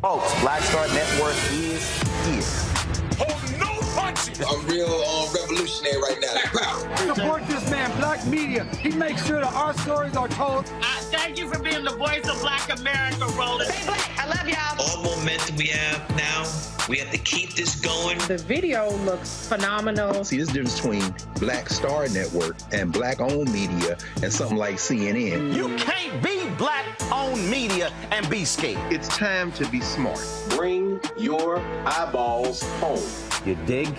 Folks, Black Star Network is here. Hold no punches! I'm real revolutionary right now. Black power. Support this man, Black Media. He makes sure that our stories are told. Thank you for being the voice of Black America, Roland. Stay black. I love y'all. All momentum we have now, we have to keep this going. The video looks phenomenal. See, this difference between Black Star Network and Black-owned media and something like CNN. You can't be Black-owned media and be scared. It's time to be smart. Bring your eyeballs home. You dig?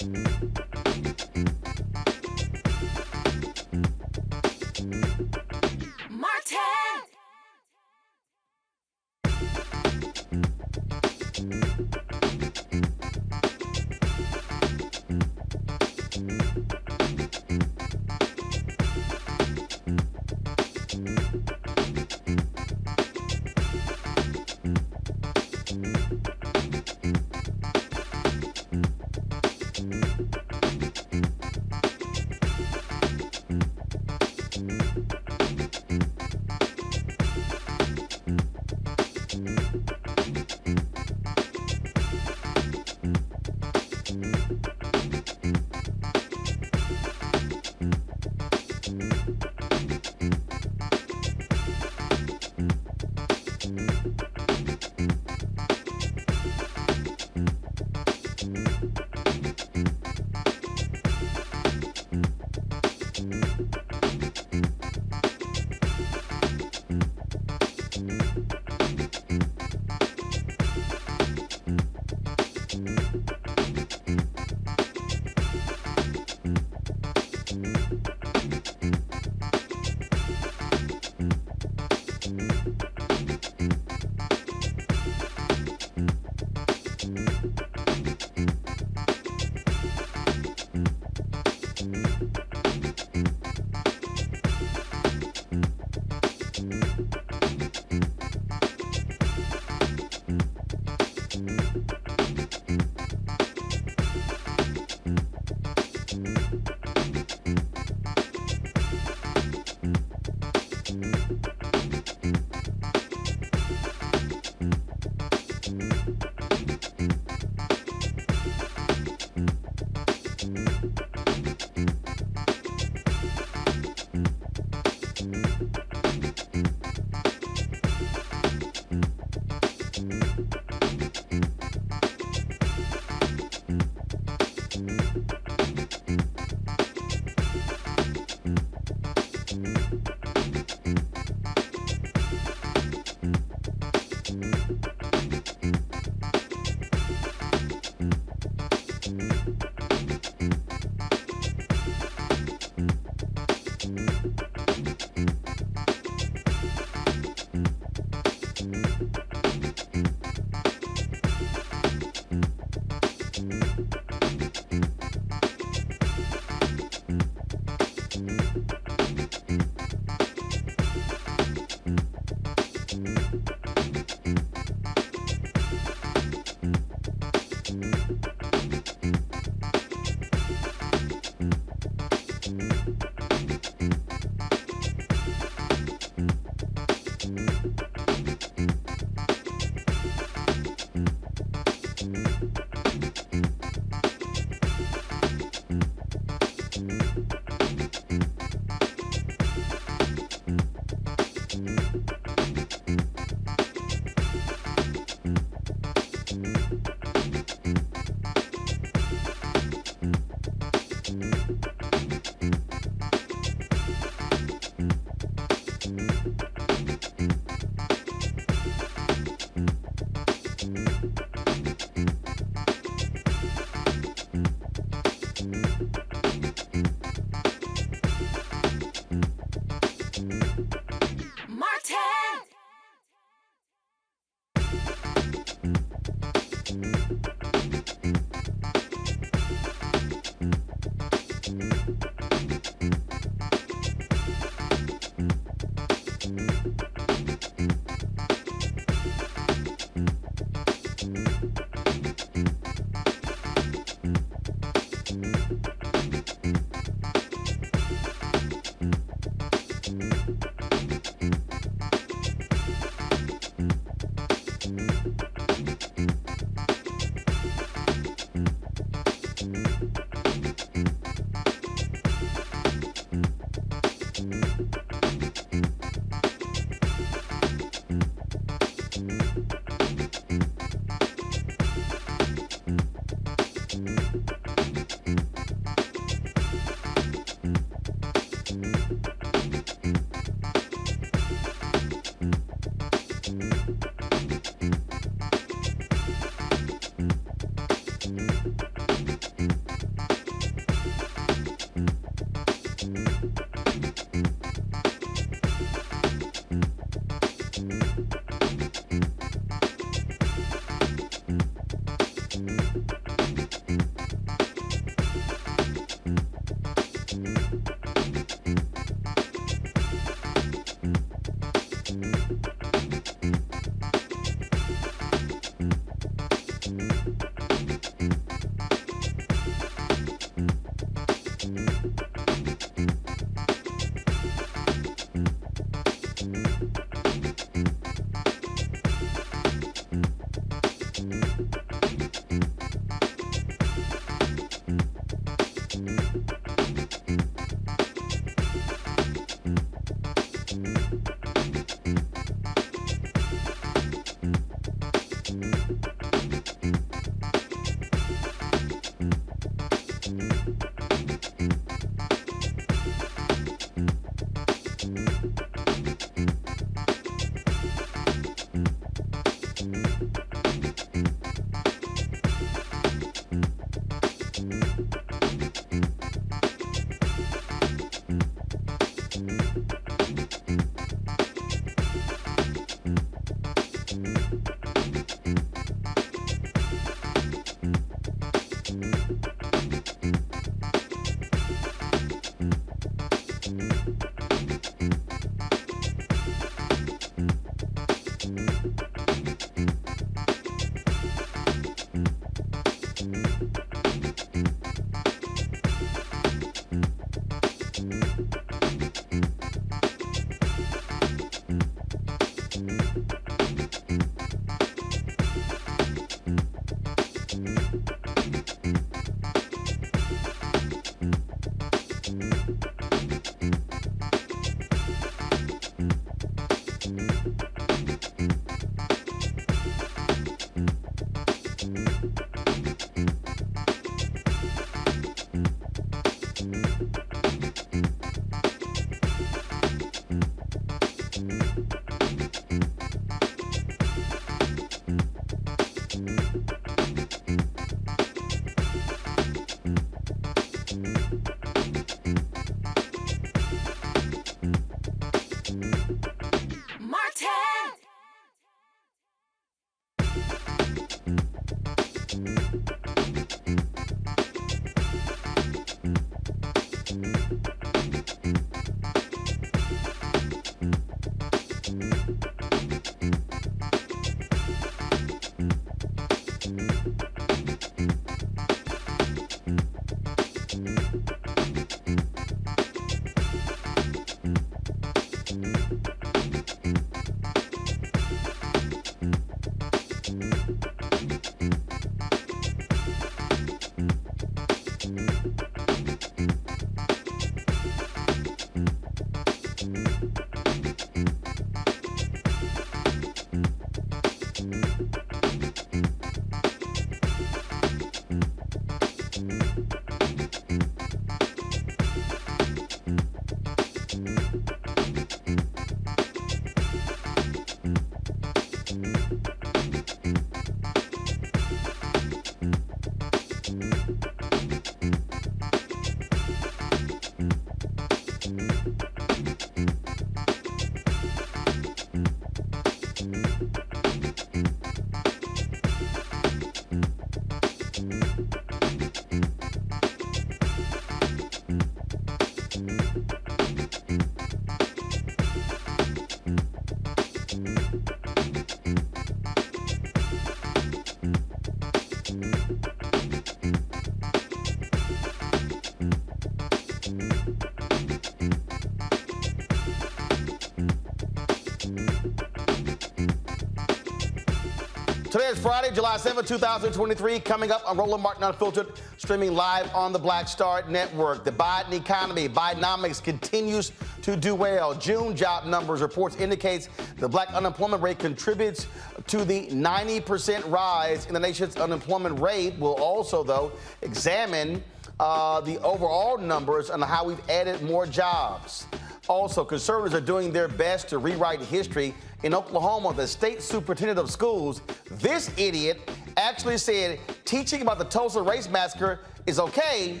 Today is Friday, July 7, 2023. Coming up on Roland Martin Unfiltered, streaming live on the Black Star Network. The Biden economy, Bidenomics, continues to do well. June job numbers reports indicates the black unemployment rate contributes to the 90% rise in the nation's unemployment rate. We'll also, though, examine the overall numbers and how we've added more jobs. Also, conservatives are doing their best to rewrite history. In Oklahoma, the state superintendent of schools, this idiot, actually said teaching about the Tulsa Race Massacre is okay,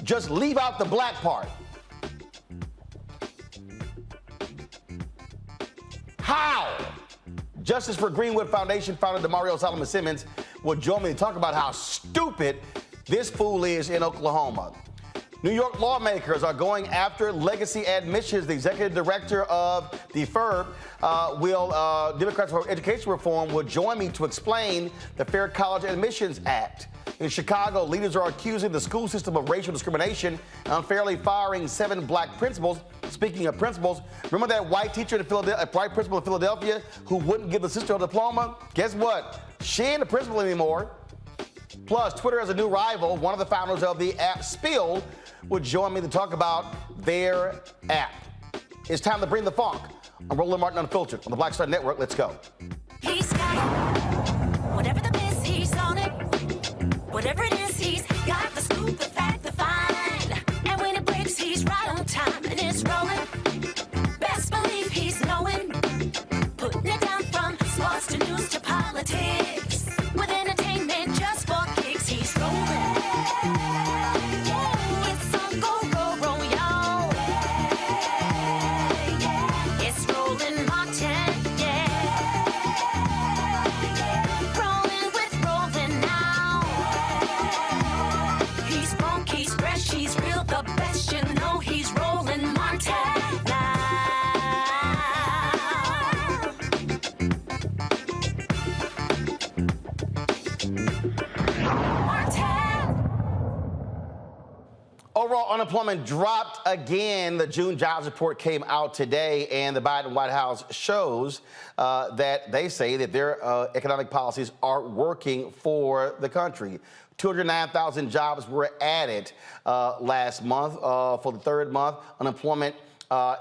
just leave out the black part. How? Justice for Greenwood Foundation founder Damario Solomon-Simmons will join me to talk about how stupid this fool is in Oklahoma. New York lawmakers are going after legacy admissions. The executive director of the FERB, Democrats for Education Reform, will join me to explain the Fair College Admissions Act. In Chicago, leaders are accusing the school system of racial discrimination and unfairly firing 7 black principals. Speaking of principals, remember that white teacher in Philadelphia, white principal in Philadelphia who wouldn't give the sister a diploma? Guess what? She ain't a principal anymore. Plus, Twitter has a new rival. One of the founders of the app, Spiel, would join me to talk about their app. It's time to bring the funk. I'm Roland Martin Unfiltered on the Black Star Network. Let's go. He's got it. Whatever the biz, he's on it. Whatever it is, he's got the scoop, the fact, the find. And when it breaks, he's right on time and it's rolling. Best believe he's knowing. Putting it down from sports to news to politics. With entertainment just for kicks, he's rolling. It's on go, roll, y'all. It's Roland Martin, yeah. Rolling with Roland now. He's funk, he's fresh, he's real, the best, you know he's Roland Martin now. Overall unemployment dropped again. The June jobs report came out today, and the Biden White House shows that they say that their economic policies are working for the country. 209,000 jobs were added last month. For the third month, unemployment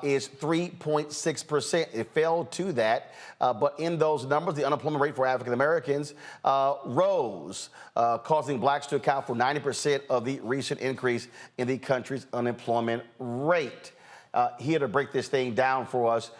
is 3.6%. It fell to that, but in those numbers, the unemployment rate for African Americans rose, causing blacks to account for 90% of the recent increase in the country's unemployment rate. Here to break this thing down for us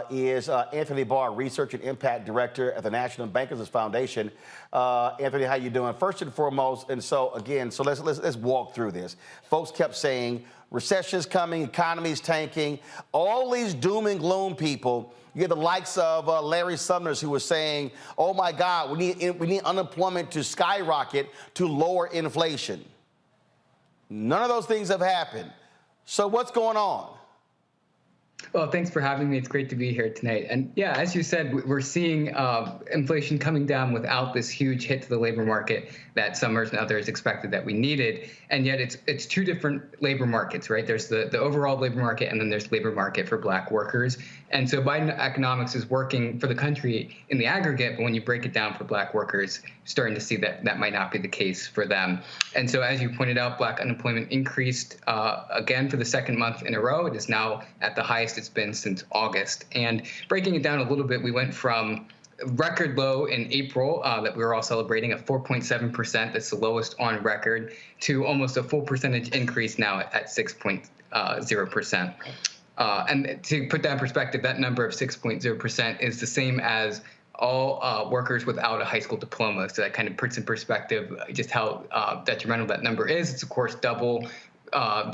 is Anthony Barr, Research and Impact Director at the National Bankers Foundation. Anthony, how you doing? First and foremost, and so again, so let's walk through this. Folks kept saying recession's coming, economy's tanking, all these doom and gloom people. You have the likes of Larry Summers, who was saying, "Oh my God, we need unemployment to skyrocket to lower inflation." None of those things have happened. So what's going on? Well, thanks for having me. It's great to be here tonight. And yeah, as you said, we're seeing inflation coming down without this huge hit to the labor market that Summers and others expected that we needed. And yet it's two different labor markets, right? There's the overall labor market, and then there's labor market for Black workers. And so Biden economics is working for the country in the aggregate, but when you break it down for Black workers, starting to see that that might not be the case for them. And so as you pointed out, Black unemployment increased again for the second month in a row. It is now at the highest it's been since August. And breaking it down a little bit, we went from record low in April that we were all celebrating at 4.7%. That's the lowest on record, to almost a full percentage increase now at 6.0%. And to put that in perspective, that number of 6.0% is the same as all workers without a high school diploma. So that kind of puts in perspective just how detrimental that number is. It's, of course, double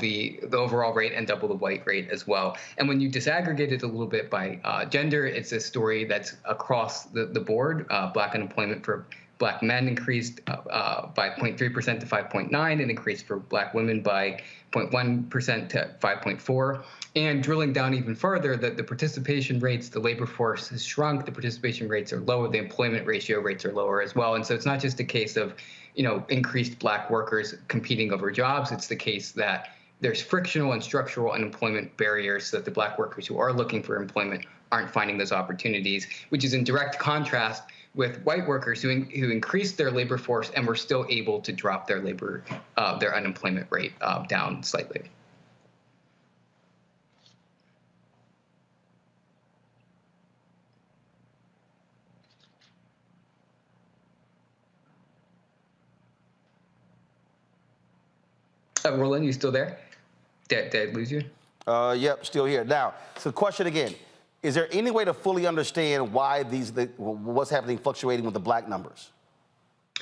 the overall rate and double the white rate as well. And when you disaggregate it a little bit by gender, it's a story that's across the board. Black unemployment for Black men increased by 0.3% to 5.9, and increased for Black women by 0.1% to 5.4. And drilling down even further, the participation rates, the labor force has shrunk, the participation rates are lower, the employment ratio rates are lower as well. And so it's not just a case of, increased Black workers competing over jobs. It's the case that there's frictional and structural unemployment barriers so that the Black workers who are looking for employment aren't finding those opportunities, which is in direct contrast with white workers who increased their labor force and were still able to drop their their unemployment rate down slightly. Roland, you still there? Did I lose you? Yep, still here. Now, so the question again, is there any way to fully understand why what's happening fluctuating with the Black numbers?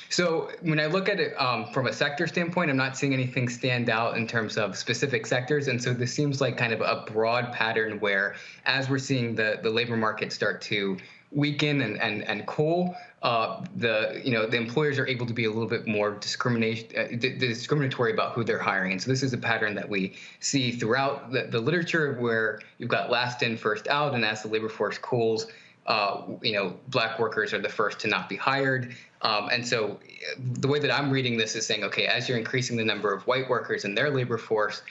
So when I look at it from a sector standpoint, I'm not seeing anything stand out in terms of specific sectors. And so this seems like kind of a broad pattern where, as we're seeing the labor market start to weaken and cool, the employers are able to be a little bit more discriminatory about who they're hiring. And so this is a pattern that we see throughout the literature, where you've got last in, first out, and as the labor force cools, Black workers are the first to not be hired. And so the way that I'm reading this is saying, okay, as you're increasing the number of white workers in their labor force,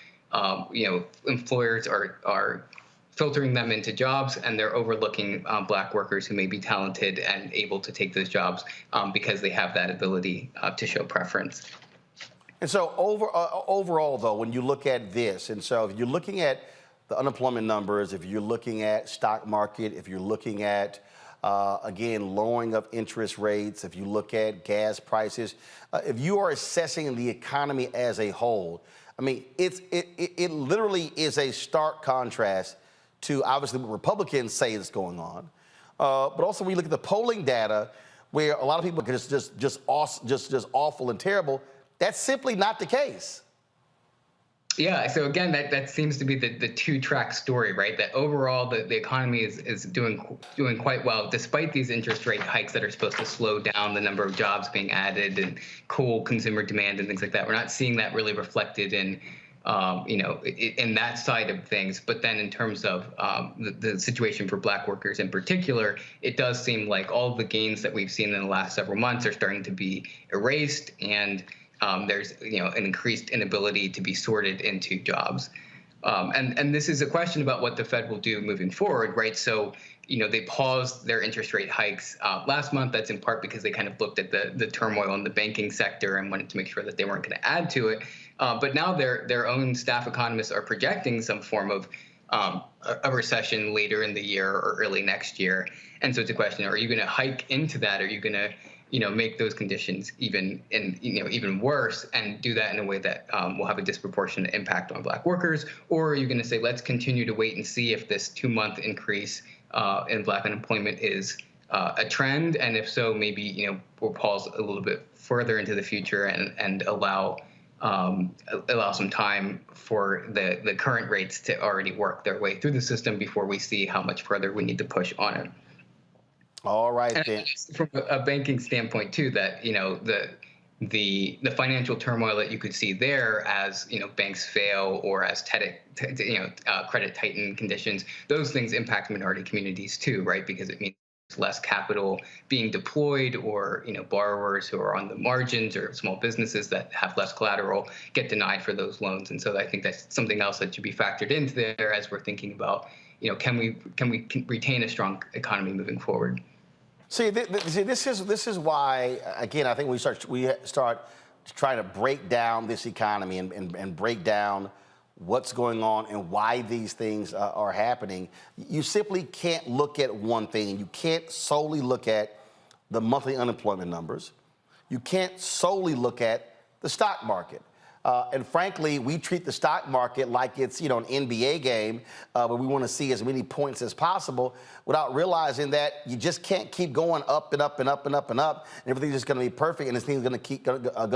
employers are filtering them into jobs, and they're overlooking Black workers who may be talented and able to take those jobs because they have that ability to show preference. And so overall, though, when you look at this, and so if you're looking at the unemployment numbers, if you're looking at stock market, if you're looking at, again, lowering of interest rates, if you look at gas prices, if you are assessing the economy as a whole, I mean, it literally is a stark contrast to obviously what Republicans say is going on, but also when you look at the polling data, where a lot of people are just awful and terrible. That's simply not the case. Yeah. So again, that seems to be the two-track story, right? That overall the economy is doing quite well, despite these interest rate hikes that are supposed to slow down the number of jobs being added and cool consumer demand and things like that. We're not seeing that really reflected in that side of things. But then in terms of the situation for Black workers in particular, it does seem like all of the gains that we've seen in the last several months are starting to be erased, and there's an increased inability to be sorted into jobs. And this is a question about what the Fed will do moving forward, right? So, they paused their interest rate hikes last month. That's in part because they kind of looked at the turmoil in the banking sector and wanted to make sure that they weren't going to add to it. But now their own staff economists are projecting some form of a recession later in the year or early next year. And so it's a question: are you going to hike into that? Are you going to make those conditions even worse, and do that in a way that will have a disproportionate impact on Black workers? Or are you going to say, let's continue to wait and see if this 2-month increase in Black unemployment is a trend, and if so, maybe we'll pause a little bit further into the future and allow some time for the current rates to already work their way through the system before we see how much further we need to push on it. All right, then. From a banking standpoint too, that the financial turmoil that you could see there as, banks fail or as credit tighten conditions, those things impact minority communities too, right? Because it means less capital being deployed, or borrowers who are on the margins or small businesses that have less collateral get denied for those loans. And so I think that's something else that should be factored into there as we're thinking about, can we retain a strong economy moving forward? See, this is why, again, I think we start trying to break down this economy and break down what's going on and why these things are happening. You simply can't look at one thing. You can't solely look at the monthly unemployment numbers. You can't solely look at the stock market. And frankly, we treat the stock market like it's, an NBA game where we want to see as many points as possible without realizing that you just can't keep going up and up and up and up and up, and everything's just going to be perfect and this thing's going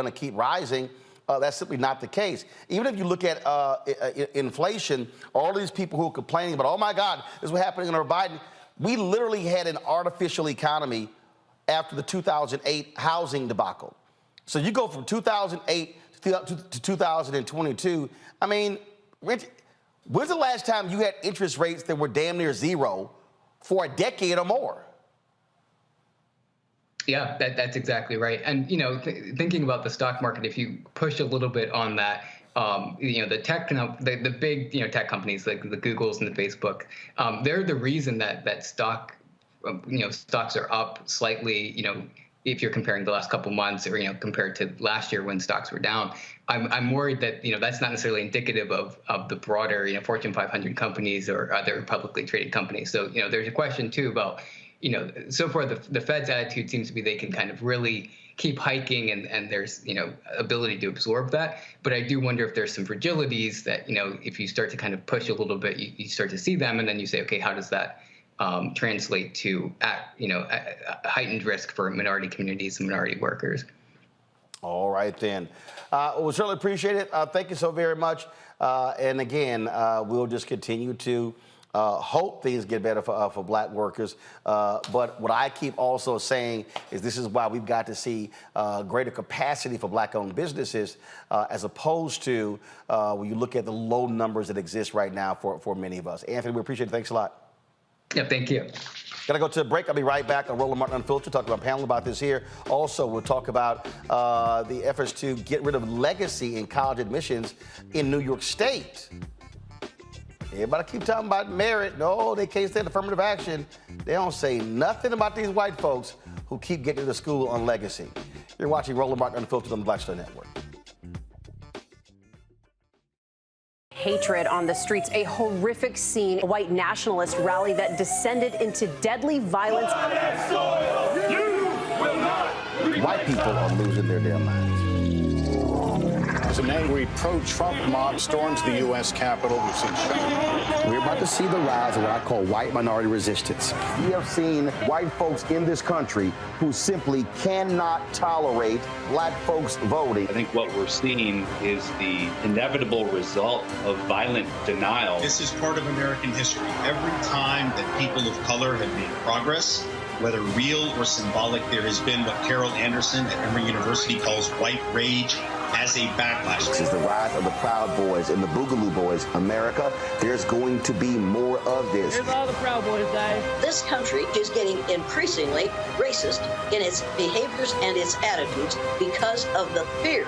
to keep rising. That's simply not the case. Even if you look at inflation, all these people who are complaining about, oh my God, this is what happening under Biden, we literally had an artificial economy after the 2008 housing debacle. So you go from 2008 to 2022. I mean, when's the last time you had interest rates that were damn near zero for a decade or more? Yeah, that's exactly right. And, thinking about the stock market, if you push a little bit on that, the big, tech companies like the Googles and the Facebook, they're the reason that stocks are up slightly, if you're comparing the last couple months or, compared to last year when stocks were down. I'm worried that, that's not necessarily indicative of the broader, Fortune 500 companies or other publicly traded companies. So, there's a question too about, so far the Fed's attitude seems to be they can kind of really keep hiking and there's, ability to absorb that. But I do wonder if there's some fragilities that, if you start to kind of push a little bit, you start to see them, and then you say, okay, how does that translate to, a heightened risk for minority communities and minority workers? All right, then. We certainly appreciate it. Thank you so very much. And again, we'll just continue to hope things get better for black workers. But what I keep also saying is this is why we've got to see greater capacity for black-owned businesses as opposed to when you look at the low numbers that exist right now for many of us. Anthony, we appreciate it. Thanks a lot. Yeah, thank you. Got to go to a break. I'll be right back on Roland Martin Unfiltered, talking about a panel about this here. Also, we'll talk about the efforts to get rid of legacy in college admissions in New York State. Everybody keep talking about merit. No, they can't stand affirmative action. They don't say nothing about these white folks who keep getting to school on legacy. You're watching Roland Martin Unfiltered on the Black Star Network. Hatred on the streets, a horrific scene, a white nationalist rally that descended into deadly violence. White people are losing their damn minds. As an angry pro-Trump mob storms the U.S. Capitol, we've seen shooting. We're about to see the rise of what I call white minority resistance. We have seen white folks in this country who simply cannot tolerate black folks voting. I think what we're seeing is the inevitable result of violent denial. This is part of American history. Every time that people of color have made progress, whether real or symbolic, there has been what Carol Anderson at Emory University calls white rage as a backlash. This is the rise of the Proud Boys and the Boogaloo Boys. America, there's going to be more of this. Here's all the Proud Boys, guys. This country is getting increasingly racist in its behaviors and its attitudes because of the fear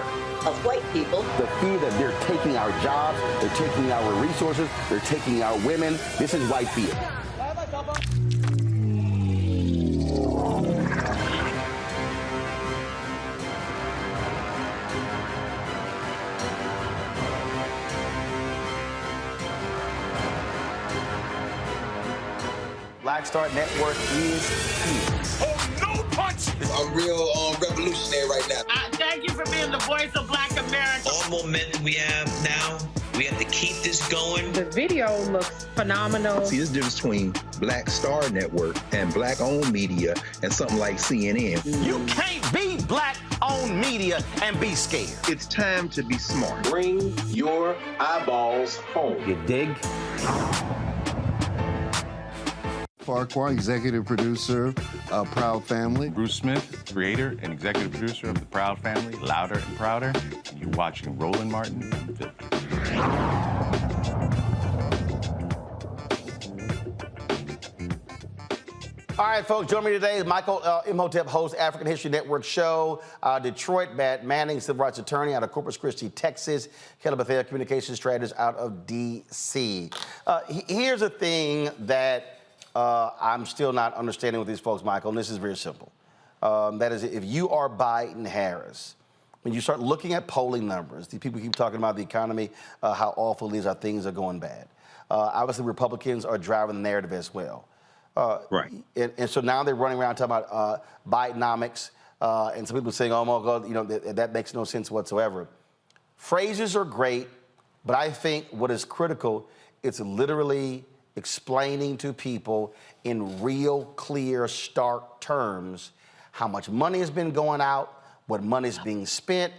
of white people. The fear that they're taking our jobs, they're taking our resources, they're taking our women. This is white fear. Black Star Network is here. Oh, no punches! I'm real revolutionary right now. Thank you for being the voice of Black America. All momentum we have now, we have to keep this going. The video looks phenomenal. See, there's a difference between Black Star Network and black-owned media and something like CNN. You can't be black-owned media and be scared. It's time to be smart. Bring your eyeballs home. You dig? Farquhar, executive producer of Proud Family. Bruce Smith, creator and executive producer of The Proud Family, Louder and Prouder. And you're watching Roland Martin Unfiltered. All right, folks, join me today is Michael Imhotep, host African History Network show. Detroit, Matt Manning, civil rights attorney out of Corpus Christi, Texas. Kelly Bethea, communications strategist out of D.C. Here's a thing that I'm still not understanding with these folks, Michael, and this is very simple. That is, if you are Biden-Harris, when you start looking at polling numbers, the people keep talking about the economy, how awful it is, how things are going bad. Obviously, Republicans are driving the narrative as well. Right. And so now they're running around talking about Bidenomics, and some people saying, oh my God, you know, that makes no sense whatsoever. Phrases are great, but I think what is critical is literally explaining to people in real, clear, stark terms how much money has been going out, what money is being spent,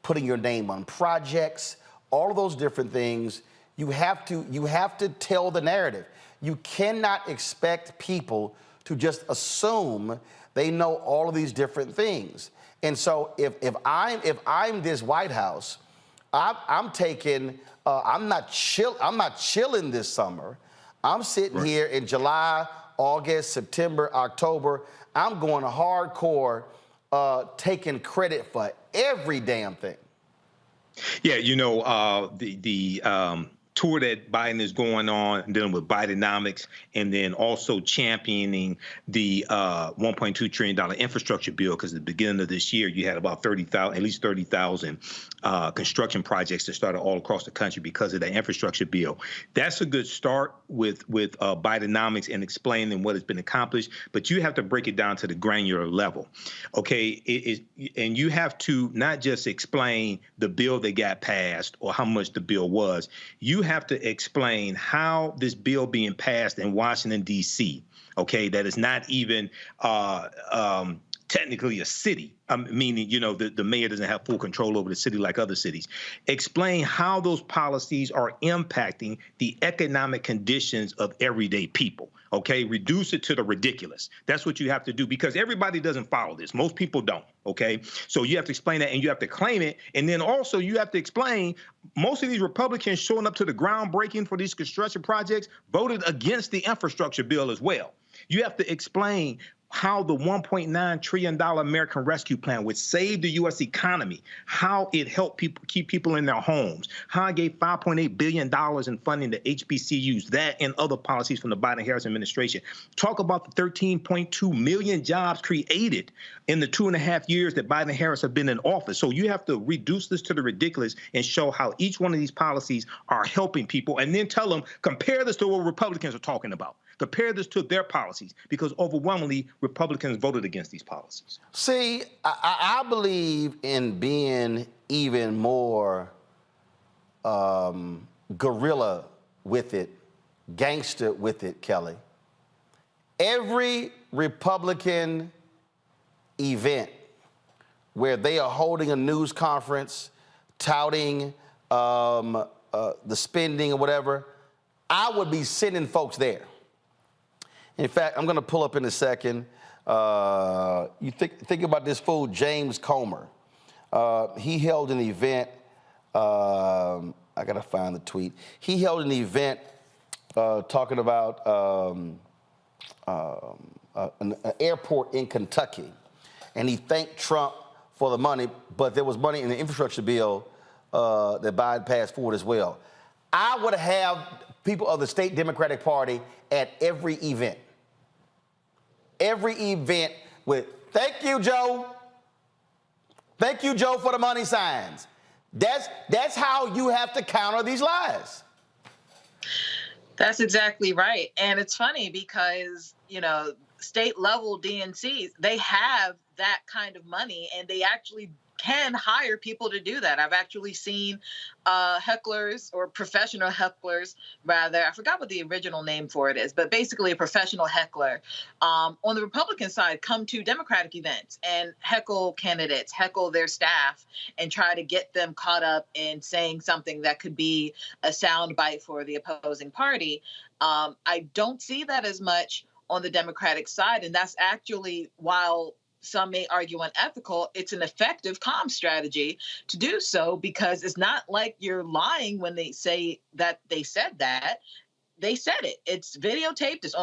putting your name on projects, all of those different things. You have to tell the narrative. You cannot expect people to just assume they know all of these different things. And so if I'm this White House, I'm not chilling this summer. I'm sitting here in July, August, September, October. I'm going hardcore, taking credit for every damn thing. Yeah, you know, the tour that Biden is going on, dealing with Bidenomics, and then also championing the $1.2 trillion infrastructure bill, because at the beginning of this year, you had about at least 30,000 construction projects that started all across the country because of the infrastructure bill. That's a good start with Bidenomics and explaining what has been accomplished, but you have to break it down to the granular level, okay? And you have to not just explain the bill that got passed or how much the bill was. You have to explain how this bill being passed in Washington, D.C., okay, that is not even technically a city, meaning, you know, the mayor doesn't have full control over the city like other cities. Explain how those policies are impacting the economic conditions of everyday people. Okay, reduce it to the ridiculous. That's what you have to do, because everybody doesn't follow this. Most people don't. Okay, so you have to explain that, and you have to claim it. And then also you have to explain most of these Republicans showing up to the groundbreaking for these construction projects voted against the infrastructure bill as well. You have to explain how the $1.9 trillion American Rescue Plan, which saved the U.S. economy, how it helped people keep people in their homes, how it gave $5.8 billion in funding to HBCUs, that and other policies from the Biden-Harris administration. Talk about the 13.2 million jobs created in the 2.5 years that Biden and Harris have been in office. So you have to reduce this to the ridiculous and show how each one of these policies are helping people, and then tell them, compare this to what Republicans are talking about. Compare this to their policies, because overwhelmingly Republicans voted against these policies. See, I believe in being even more guerrilla with it, gangster with it, Kelly. Every Republican event where they are holding a news conference touting the spending or whatever, I would be sending folks there. In fact, I'm going to pull up in a second. You think about this fool, James Comer. He held an event. I got to find the tweet. He held an event talking about an airport in Kentucky. And he thanked Trump for the money, but there was money in the infrastructure bill that Biden passed forward as well. I would have people of the state Democratic Party at every event. Every event with, thank you, Joe. Thank you, Joe, for the money signs. That's how you have to counter these lies. That's exactly right. And it's funny because, you know, state level DNCs, they have that kind of money, and they actually can hire people to do that. I've actually seen hecklers, or professional hecklers, rather. I forgot what the original name for it is, but basically a professional heckler on the Republican side come to Democratic events and heckle candidates, heckle their staff, and try to get them caught up in saying something that could be a soundbite for the opposing party. I don't see that as much on the Democratic side. And that's actually, while some may argue unethical, it's an effective comm strategy to do so, because it's not like you're lying when they say that they said that. They said it. It's videotaped. It's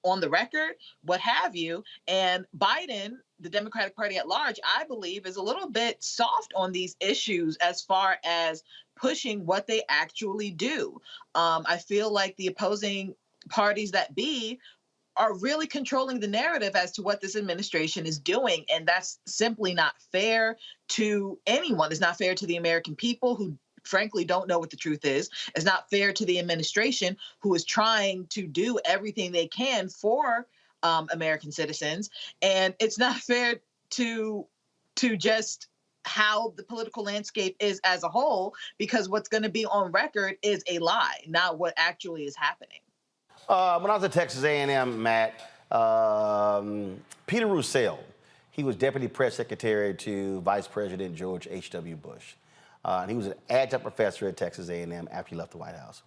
on the record, what have you. And Biden, the Democratic Party at large, I believe, is a little bit soft on these issues as far as pushing what they actually do. I feel like the opposing parties that be are really controlling the narrative as to what this administration is doing. And that's simply not fair to anyone. It's not fair to the American people who frankly don't know what the truth is. It's not fair to the administration, who is trying to do everything they can for American citizens. And it's not fair to just how the political landscape is as a whole, because what's going to be on record is a lie, not what actually is happening. When I was at Texas A&M, Matt, Peter Roussel, he was Deputy Press Secretary to Vice President George H.W. Bush. And he was an adjunct professor at Texas A&M after he left the White House.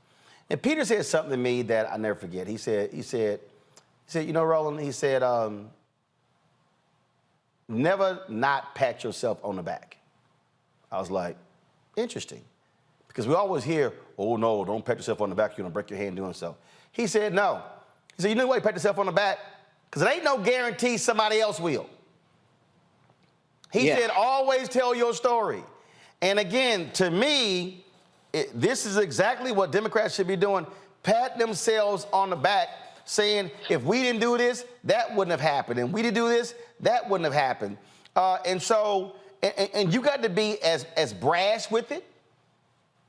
And Peter said something to me that I never forget. He said, you know, Roland, he said, never not pat yourself on the back. I was like, interesting. Because we always hear, oh, no, don't pat yourself on the back. You're going to break your hand doing so. He said, no. He said, you know why you pat yourself on the back? Because it ain't no guarantee somebody else will. He said, always tell your story. And again, to me, this is exactly what Democrats should be doing, pat themselves on the back, saying, if we didn't do this, that wouldn't have happened. And we didn't do this, that wouldn't have happened. And you got to be as brash with it,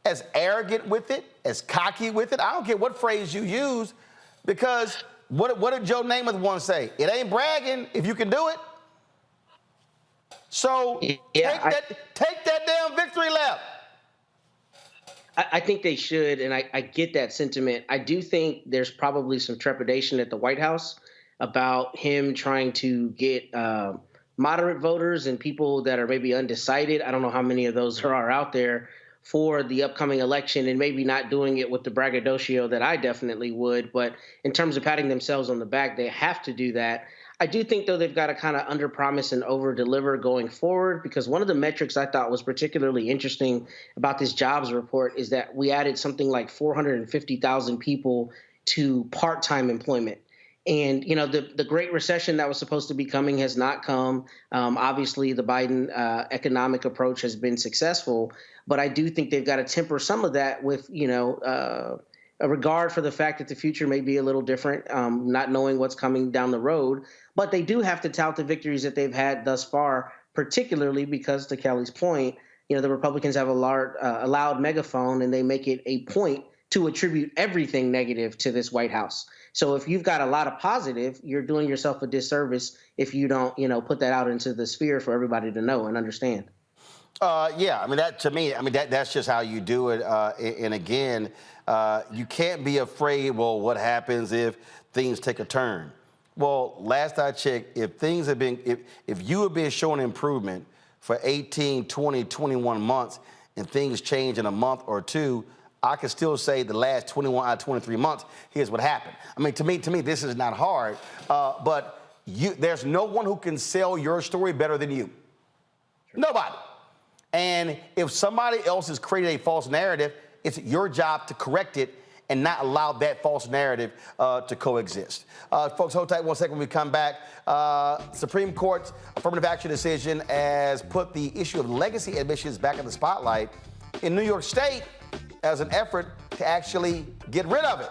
as arrogant with it, as cocky with it. I don't care what phrase you use, because what did Joe Namath once say? It ain't bragging if you can do it. So take that damn victory lap. I think they should, and I get that sentiment. I do think there's probably some trepidation at the White House about him trying to get moderate voters and people that are maybe undecided. I don't know how many of those are out there for the upcoming election, and maybe not doing it with the braggadocio that I definitely would. But in terms of patting themselves on the back, they have to do that. I do think, though, they've got to kind of underpromise and overdeliver going forward, because one of the metrics I thought was particularly interesting about this jobs report is that we added something like 450,000 people to part-time employment. And, you know, the Great Recession that was supposed to be coming has not come. Obviously, the Biden economic approach has been successful, but I do think they've got to temper some of that with, you know, a regard for the fact that the future may be a little different, not knowing what's coming down the road. But they do have to tout the victories that they've had thus far, particularly because, to Kelly's point, you know, the Republicans have a loud megaphone, and they make it a point to attribute everything negative to this White House. So if you've got a lot of positive, you're doing yourself a disservice if you don't, you know, put that out into the sphere for everybody to know and understand. Yeah, I mean, that to me, I mean, that's just how you do it. And again, you can't be afraid, well, what happens if things take a turn? Well, last I checked, if things have been, if you have been showing improvement for 18, 20, 21 months, and things change in a month or two, I can still say the last 21 out of 23 months, here's what happened. I mean, to me, this is not hard, but there's no one who can sell your story better than you. Nobody. And if somebody else has created a false narrative, it's your job to correct it and not allow that false narrative to coexist. Folks, hold tight 1 second when we come back. Supreme Court's affirmative action decision has put the issue of legacy admissions back in the spotlight in New York State as an effort to actually get rid of it.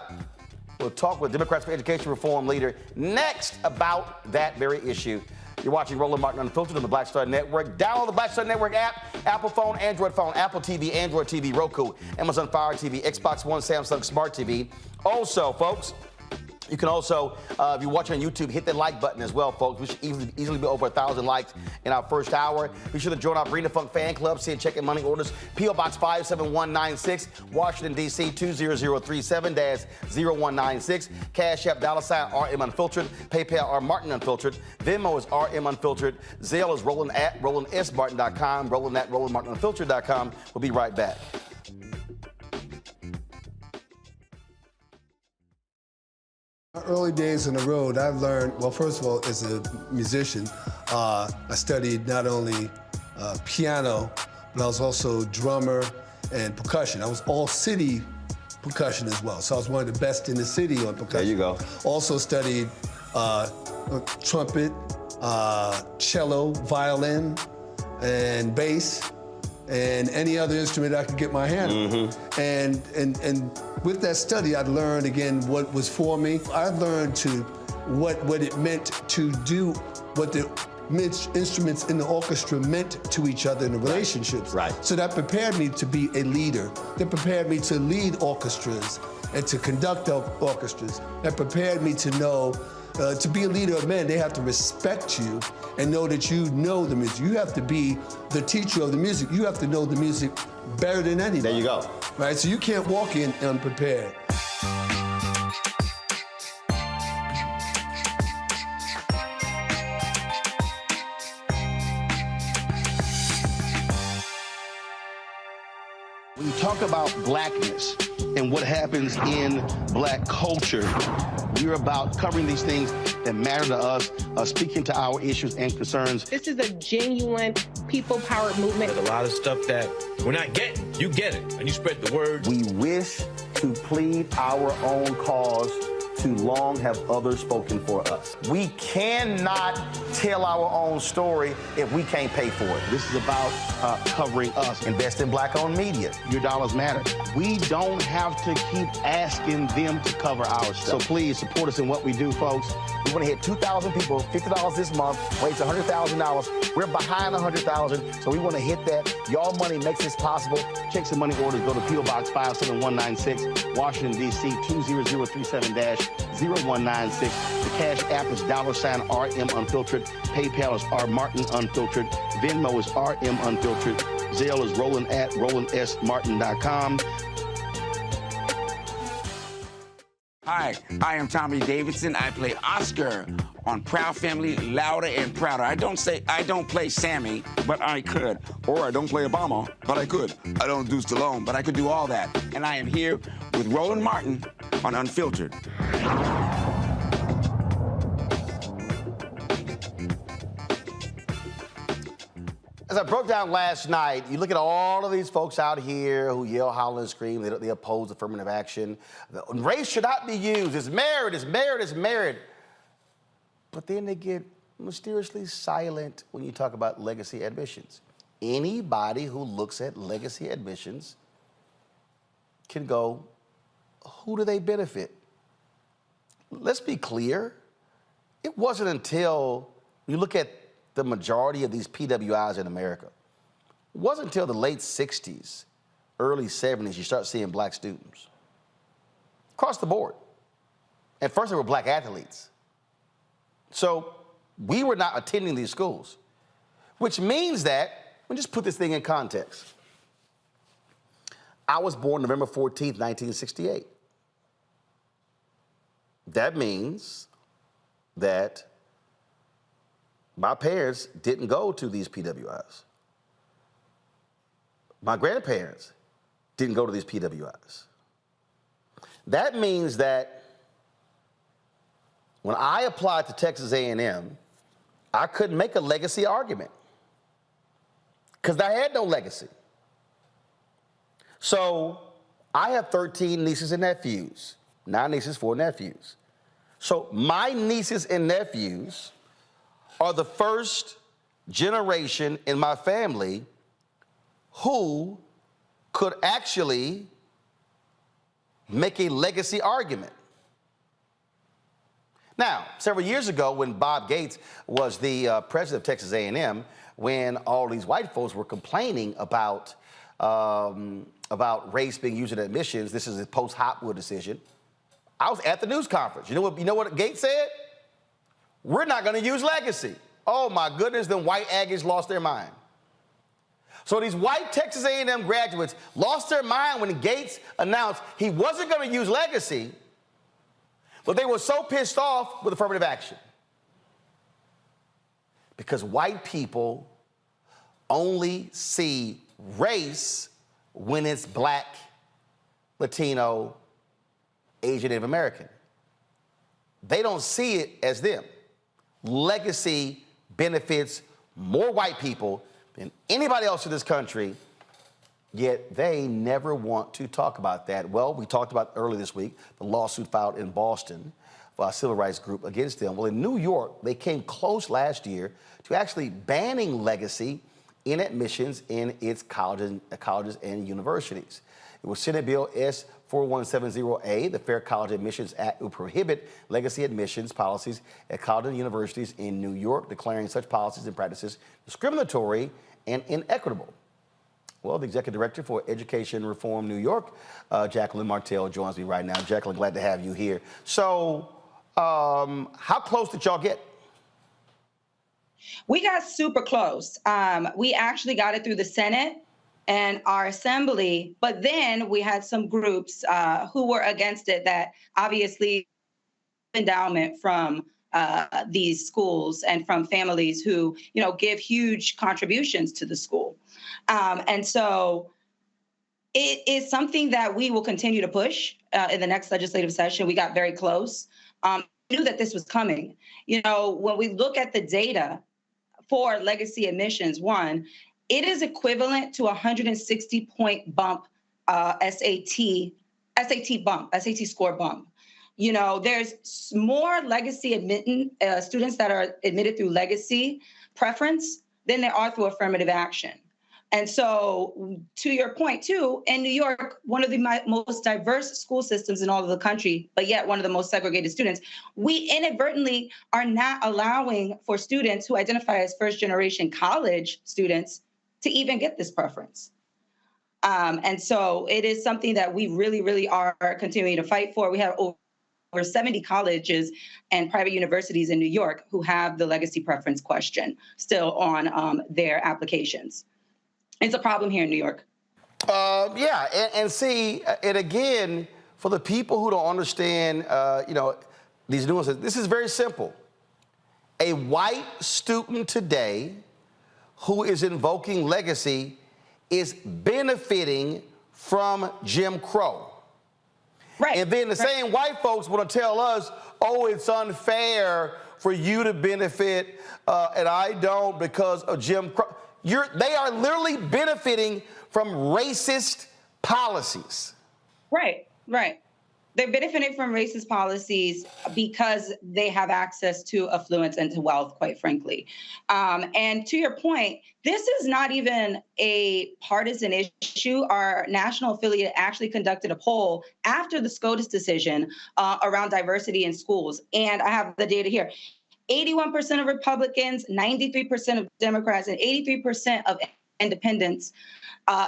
We'll talk with Democrats for Education Reform leader next about that very issue. You're watching Roland Martin Unfiltered on the Black Star Network. Download the Black Star Network app, Apple phone, Android phone, Apple TV, Android TV, Roku, Amazon Fire TV, Xbox One, Samsung Smart TV. Also, folks, you can also, if you're watching on YouTube, hit the like button as well, folks. We should easily be over 1,000 likes in our first hour. Be sure to join our Bring the Funk fan club, send checking money orders. P.O. Box 57196, Washington, D.C. 20037-0196. Cash App, $RM Unfiltered. PayPal, R Martin Unfiltered. Venmo is RM Unfiltered. Zelle is Roland at RolandSMartin.com. Roland at RolandMartinUnfiltered.com. We'll be right back. My early days on the road, I learned, well, first of all, as a musician, I studied not only piano, but I was also drummer and percussion. I was all city percussion as well. So I was one of the best in the city on percussion. There you go. Also studied trumpet, cello, violin, and bass, and any other instrument I could get my hand on. And with that study, I'd learned again what was for me. I learned what it meant to do what the instruments in the orchestra meant to each other in the relationships. Right. So that prepared me to be a leader. That prepared me to lead orchestras and to conduct orchestras. That prepared me to know, to be a leader of men, they have to respect you and know that you know the music. You have to be the teacher of the music. You have to know the music better than anybody. There you go. Right, so you can't walk in unprepared. When you talk about blackness and what happens in black culture, we're about covering these things that matter to us, speaking to our issues and concerns. This is a genuine people-powered movement. There's a lot of stuff that we're not getting. You get it, and you spread the word. We wish to plead our own cause. Too long have others spoken for us. We cannot tell our own story if we can't pay for it. This is about covering us. Invest in black-owned media. Your dollars matter. We don't have to keep asking them to cover our stuff. So please support us in what we do, folks. We want to hit 2,000 people, $50 this month, raise $100,000. We're behind 100,000, so we want to hit that. Y'all money makes this possible. Checks and money orders go to P.O. Box 57196, Washington, D.C. 20037-0196. The Cash App is $RM Unfiltered. PayPal is R Martin Unfiltered. Venmo is RM Unfiltered. Zelle is Roland at RolandSMartin.com. Hi, I am Tommy Davidson. I play Oscar on Proud Family, Louder and Prouder. I don't play Sammy, but I could. Or I don't play Obama, but I could. I don't do Stallone, but I could do all that. And I am here with Roland Martin on Unfiltered. As I broke down last night, you look at all of these folks out here who yell, holler, and scream. They oppose affirmative action. Race should not be used. It's merit, it's merit, it's merit. But then they get mysteriously silent when you talk about legacy admissions. Anybody who looks at legacy admissions can go, who do they benefit? Let's be clear. It wasn't until you look at the majority of these PWIs in America, it wasn't until the late 60s, early 70s, you start seeing black students across the board. At first, they were black athletes. So we were not attending these schools, which means that, let me just put this thing in context. I was born November 14th, 1968. That means that my parents didn't go to these PWIs. My grandparents didn't go to these PWIs. That means that when I applied to Texas A&M, I couldn't make a legacy argument because I had no legacy. So I have 13 nieces and nephews, 9 nieces, 4 nephews. So my nieces and nephews are the first generation in my family who could actually make a legacy argument. Now, several years ago, when Bob Gates was the president of Texas A&M, when all these white folks were complaining about race being used in admissions, this is a post-Hopwood decision, I was at the news conference. You know what Gates said? We're not going to use legacy. Oh, my goodness, then white Aggies lost their mind. So these white Texas A&M graduates lost their mind when Gates announced he wasn't going to use legacy, but they were so pissed off with affirmative action. Because white people only see race when it's black, Latino, Asian, Native American. they don't see it as them. Legacy benefits more white people than anybody else in this country, yet they never want to talk about that. Well, we talked about earlier this week the lawsuit filed in Boston by a civil rights group against them. Well, in New York, they came close last year to actually banning legacy in admissions in its colleges and universities. It was Senate Bill S4170A, the Fair College Admissions Act, will prohibit legacy admissions policies at colleges and universities in New York, declaring such policies and practices discriminatory and inequitable. Well, the Executive Director for Education Reform New York, Jacqueline Martell, joins me right now. Jacqueline, glad to have you here. So, how close did y'all get? We got super close. We actually got it through the Senate and our assembly, but then we had some groups who were against it that obviously endowment from these schools and from families who, give huge contributions to the school. And so it is something that we will continue to push in the next legislative session. We got very close. We knew that this was coming. When we look at the data for legacy admissions, one, it is equivalent to a 160-point bump SAT score bump. There's more legacy students that are admitted through legacy preference than there are through affirmative action. And so, to your point, too, in New York, one of the most diverse school systems in all of the country, but yet one of the most segregated students, we inadvertently are not allowing for students who identify as first-generation college students to even get this preference. And so it is something that we really, really are continuing to fight for. We have over 70 colleges and private universities in New York who have the legacy preference question still on their applications. It's a problem here in New York. Yeah, and see, and again, for the people who don't understand, these nuances, this is very simple. A white student today who is invoking legacy is benefiting from Jim Crow. Right. And then the same white folks want to tell us, oh, it's unfair for you to benefit and I don't because of Jim Crow. They are literally benefiting from racist policies. Right. They're benefiting from racist policies because they have access to affluence and to wealth, quite frankly. And to your point, this is not even a partisan issue. Our national affiliate actually conducted a poll after the SCOTUS decision around diversity in schools. And I have the data here. 81% of Republicans, 93% of Democrats, and 83% of independents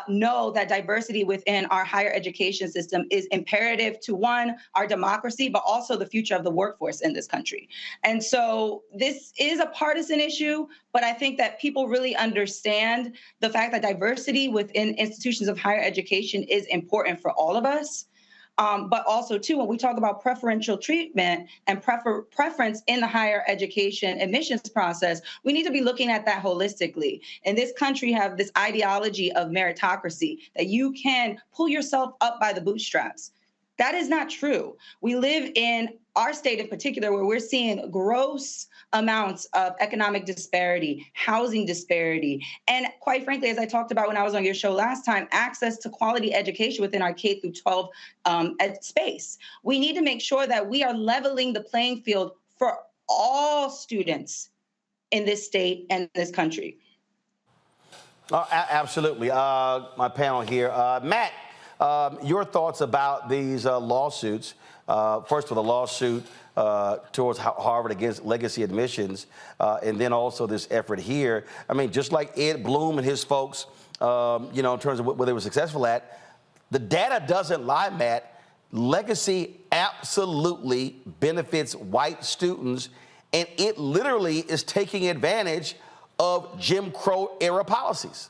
know that diversity within our higher education system is imperative to, one, our democracy, but also the future of the workforce in this country. And so this is a partisan issue, but I think that people really understand the fact that diversity within institutions of higher education is important for all of us. But also, too, when we talk about preferential treatment and preference in the higher education admissions process, we need to be looking at that holistically. In this country, have this ideology of meritocracy, that you can pull yourself up by the bootstraps. That is not true. We live in our state in particular where we're seeing gross amounts of economic disparity, housing disparity, and quite frankly, as I talked about when I was on your show last time, access to quality education within our K through 12 space. We need to make sure that we are leveling the playing field for all students in this state and this country. Absolutely. My panel here. Matt, your thoughts about these lawsuits. First, with a lawsuit towards Harvard against legacy admissions, and then also this effort here. I mean, just like Ed Bloom and his folks, in terms of what they were successful at, the data doesn't lie, Matt. Legacy absolutely benefits white students, and it literally is taking advantage of Jim Crow era policies.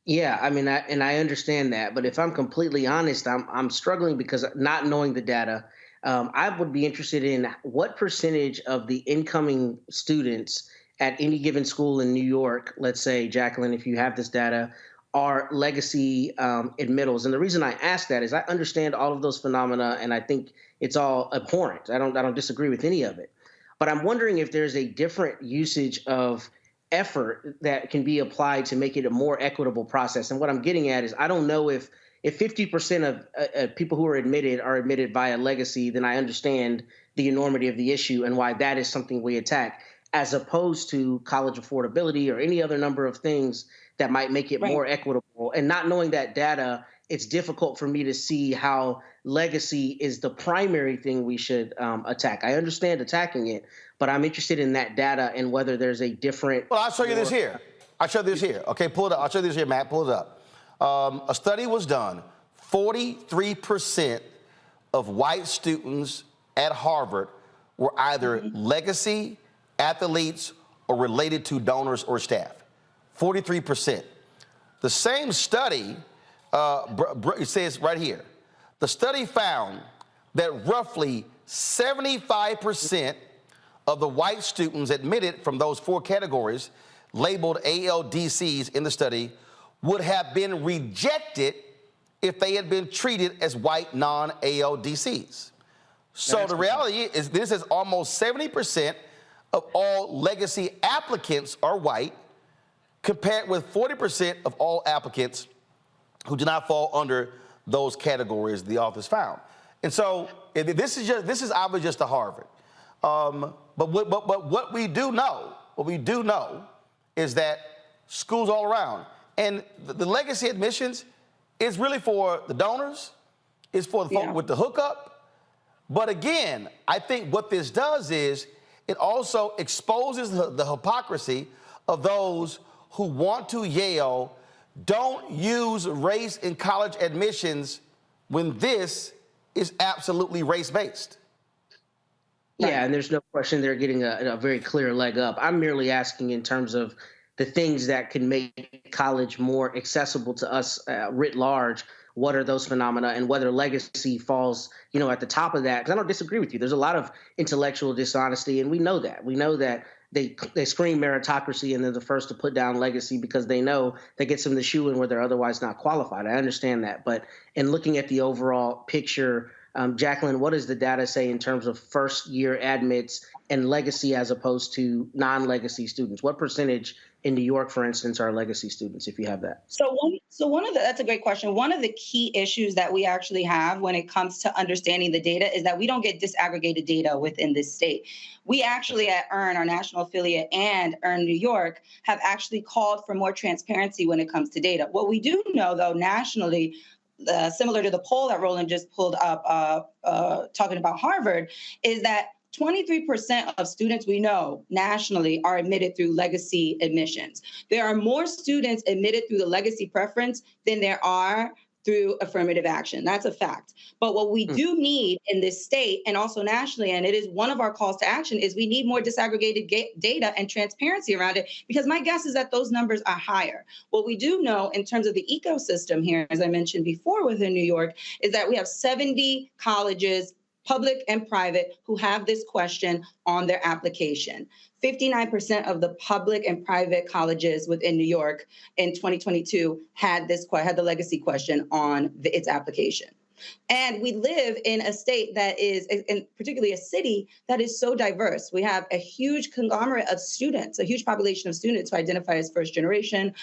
Yeah, I mean, I understand that, but if I'm completely honest, I'm struggling because not knowing the data, I would be interested in what percentage of the incoming students at any given school in New York, let's say, Jacqueline, if you have this data, are legacy admittals. And the reason I ask that is I understand all of those phenomena, and I think it's all abhorrent. I don't disagree with any of it. But I'm wondering if there's a different usage of effort that can be applied to make it a more equitable process. And what I'm getting at is I don't know if 50% of people who are admitted via legacy, then I understand the enormity of the issue and why that is something we attack, as opposed to college affordability or any other number of things that might make it more equitable. And not knowing that data, it's difficult for me to see how legacy is the primary thing we should attack. I understand attacking it, but I'm interested in that data and whether there's a different... Well, I'll show you this here. I'll show this here. Okay, pull it up. I'll show you this here, Matt. Pull it up. A study was done. 43% of white students at Harvard were either legacy, athletes, or related to donors or staff. 43%. The same study, it says right here, the study found that roughly 75% of the white students admitted from those 4 categories labeled ALDCs in the study would have been rejected if they had been treated as white non-ALDCs. So the reality is this is almost 70% of all legacy applicants are white, compared with 40% of all applicants who do not fall under those categories the authors found. And so this is obviously just a Harvard. But what we do know is that schools all around, and the legacy admissions is really for the donors, is for the folk with the hookup. But again, I think what this does is it also exposes the hypocrisy of those who want to yell, don't use race in college admissions when this is absolutely race-based. Yeah, and there's no question they're getting a very clear leg up. I'm merely asking in terms of the things that can make college more accessible to us writ large. What are those phenomena, and whether legacy falls, at the top of that? Because I don't disagree with you. There's a lot of intellectual dishonesty, and we know that. We know that they scream meritocracy, and they're the first to put down legacy because they know that gets them the shoe in where they're otherwise not qualified. I understand that. But in looking at the overall picture, Jacqueline, what does the data say in terms of first-year admits and legacy as opposed to non-legacy students? What percentage in New York, for instance, are legacy students, if you have that? That's a great question. One of the key issues that we actually have when it comes to understanding the data is that we don't get disaggregated data within this state. We actually at EARN, our national affiliate, and EARN New York have actually called for more transparency when it comes to data. What we do know, though, nationally, similar to the poll that Roland just pulled up talking about Harvard, is that 23% of students we know nationally are admitted through legacy admissions. There are more students admitted through the legacy preference than there are through affirmative action. That's a fact. But what we do need in this state and also nationally, and it is one of our calls to action, is we need more disaggregated data and transparency around it, because my guess is that those numbers are higher. What we do know in terms of the ecosystem here, as I mentioned before within New York, is that we have 70 colleges, public and private, who have this question on their application. 59% of the public and private colleges within New York in 2022 had the legacy question on its application. And we live in a state that is, and particularly a city that is so diverse. We have a huge conglomerate of students, a huge population of students who identify as first generation,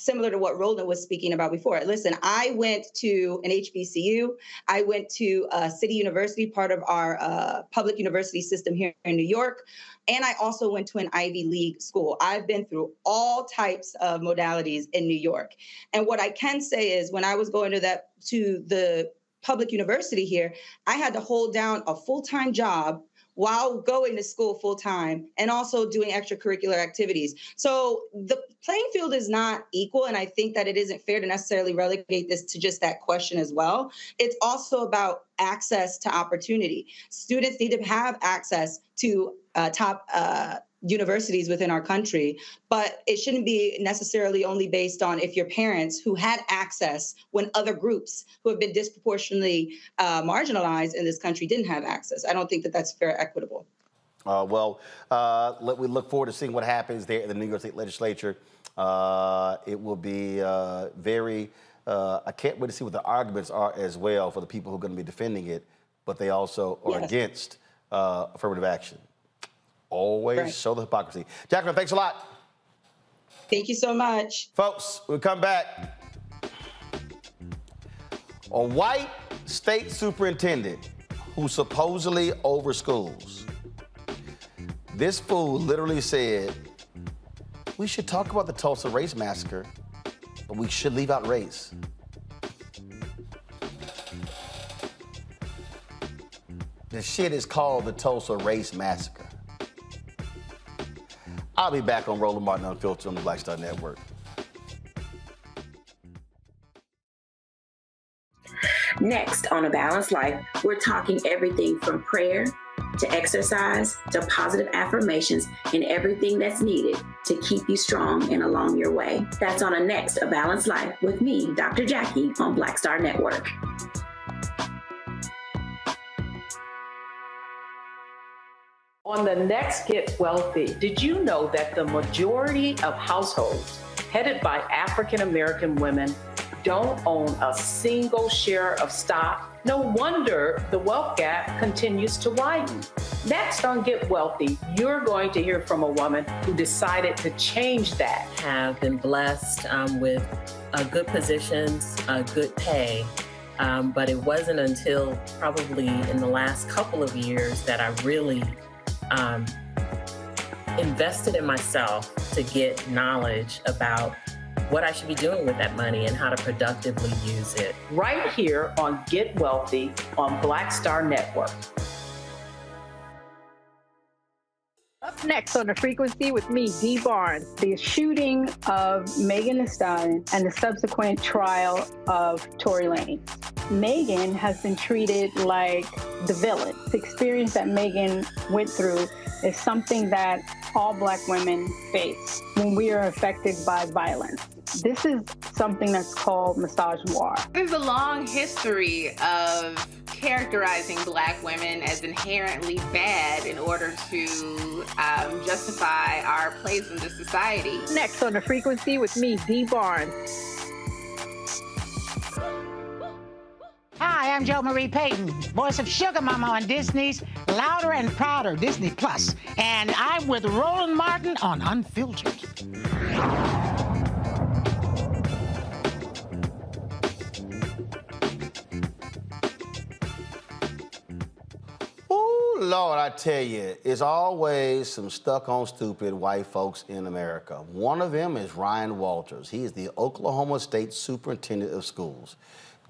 similar to what Roland was speaking about before. Listen, I went to an HBCU. I went to City University, part of our public university system here in New York. And I also went to an Ivy League school. I've been through all types of modalities in New York. And what I can say is when I was going to the public university here, I had to hold down a full-time job while going to school full-time and also doing extracurricular activities. So the playing field is not equal, and I think that it isn't fair to necessarily relegate this to just that question as well. It's also about access to opportunity. Students need to have access to top universities within our country, but it shouldn't be necessarily only based on if your parents who had access when other groups who have been disproportionately marginalized in this country didn't have access. I don't think that that's fair, equitable. We look forward to seeing what happens there in the New York State Legislature It will be very, I can't wait to see what the arguments are as well for the people who are going to be defending it, but they also are against affirmative action. Always show the hypocrisy. Jacqueline, thanks a lot. Thank you so much. Folks, we'll come back. A white state superintendent who supposedly over schools. This fool literally said, we should talk about the Tulsa Race Massacre, but we should leave out race. The shit is called the Tulsa Race Massacre. I'll be back on Roland Martin Unfiltered on the Black Star Network. Next on A Balanced Life, we're talking everything from prayer to exercise to positive affirmations and everything that's needed to keep you strong and along your way. That's on a next A Balanced Life with me, Dr. Jackie, on Black Star Network. On the next Get Wealthy, did you know that the majority of households headed by African American women don't own a single share of stock? No wonder the wealth gap continues to widen. Next on Get Wealthy, you're going to hear from a woman who decided to change that. Have been blessed with good positions, good pay. But it wasn't until probably in the last couple of years that I really invested in myself to get knowledge about what I should be doing with that money and how to productively use it. Right here on Get Wealthy on Black Star Network. Up next on The Frequency with me, Dee Barnes, the shooting of Megan Thee Stallion and the subsequent trial of Tory Lanez. Megan has been treated like the villain. The experience that Megan went through is something that all Black women face when we are affected by violence. This is something that's called misogynoir. There's a long history of characterizing Black women as inherently bad in order to justify our place in the society. Next on The Frequency with me, Dee Barnes. Hi, I'm Jo Marie Payton, voice of Sugar Mama on Disney's Louder and Prouder Disney Plus, and I'm with Roland Martin on Unfiltered. Ooh, Lord, I tell you, it's always some stuck-on stupid white folks in America. One of them is Ryan Walters. He is the Oklahoma State Superintendent of Schools.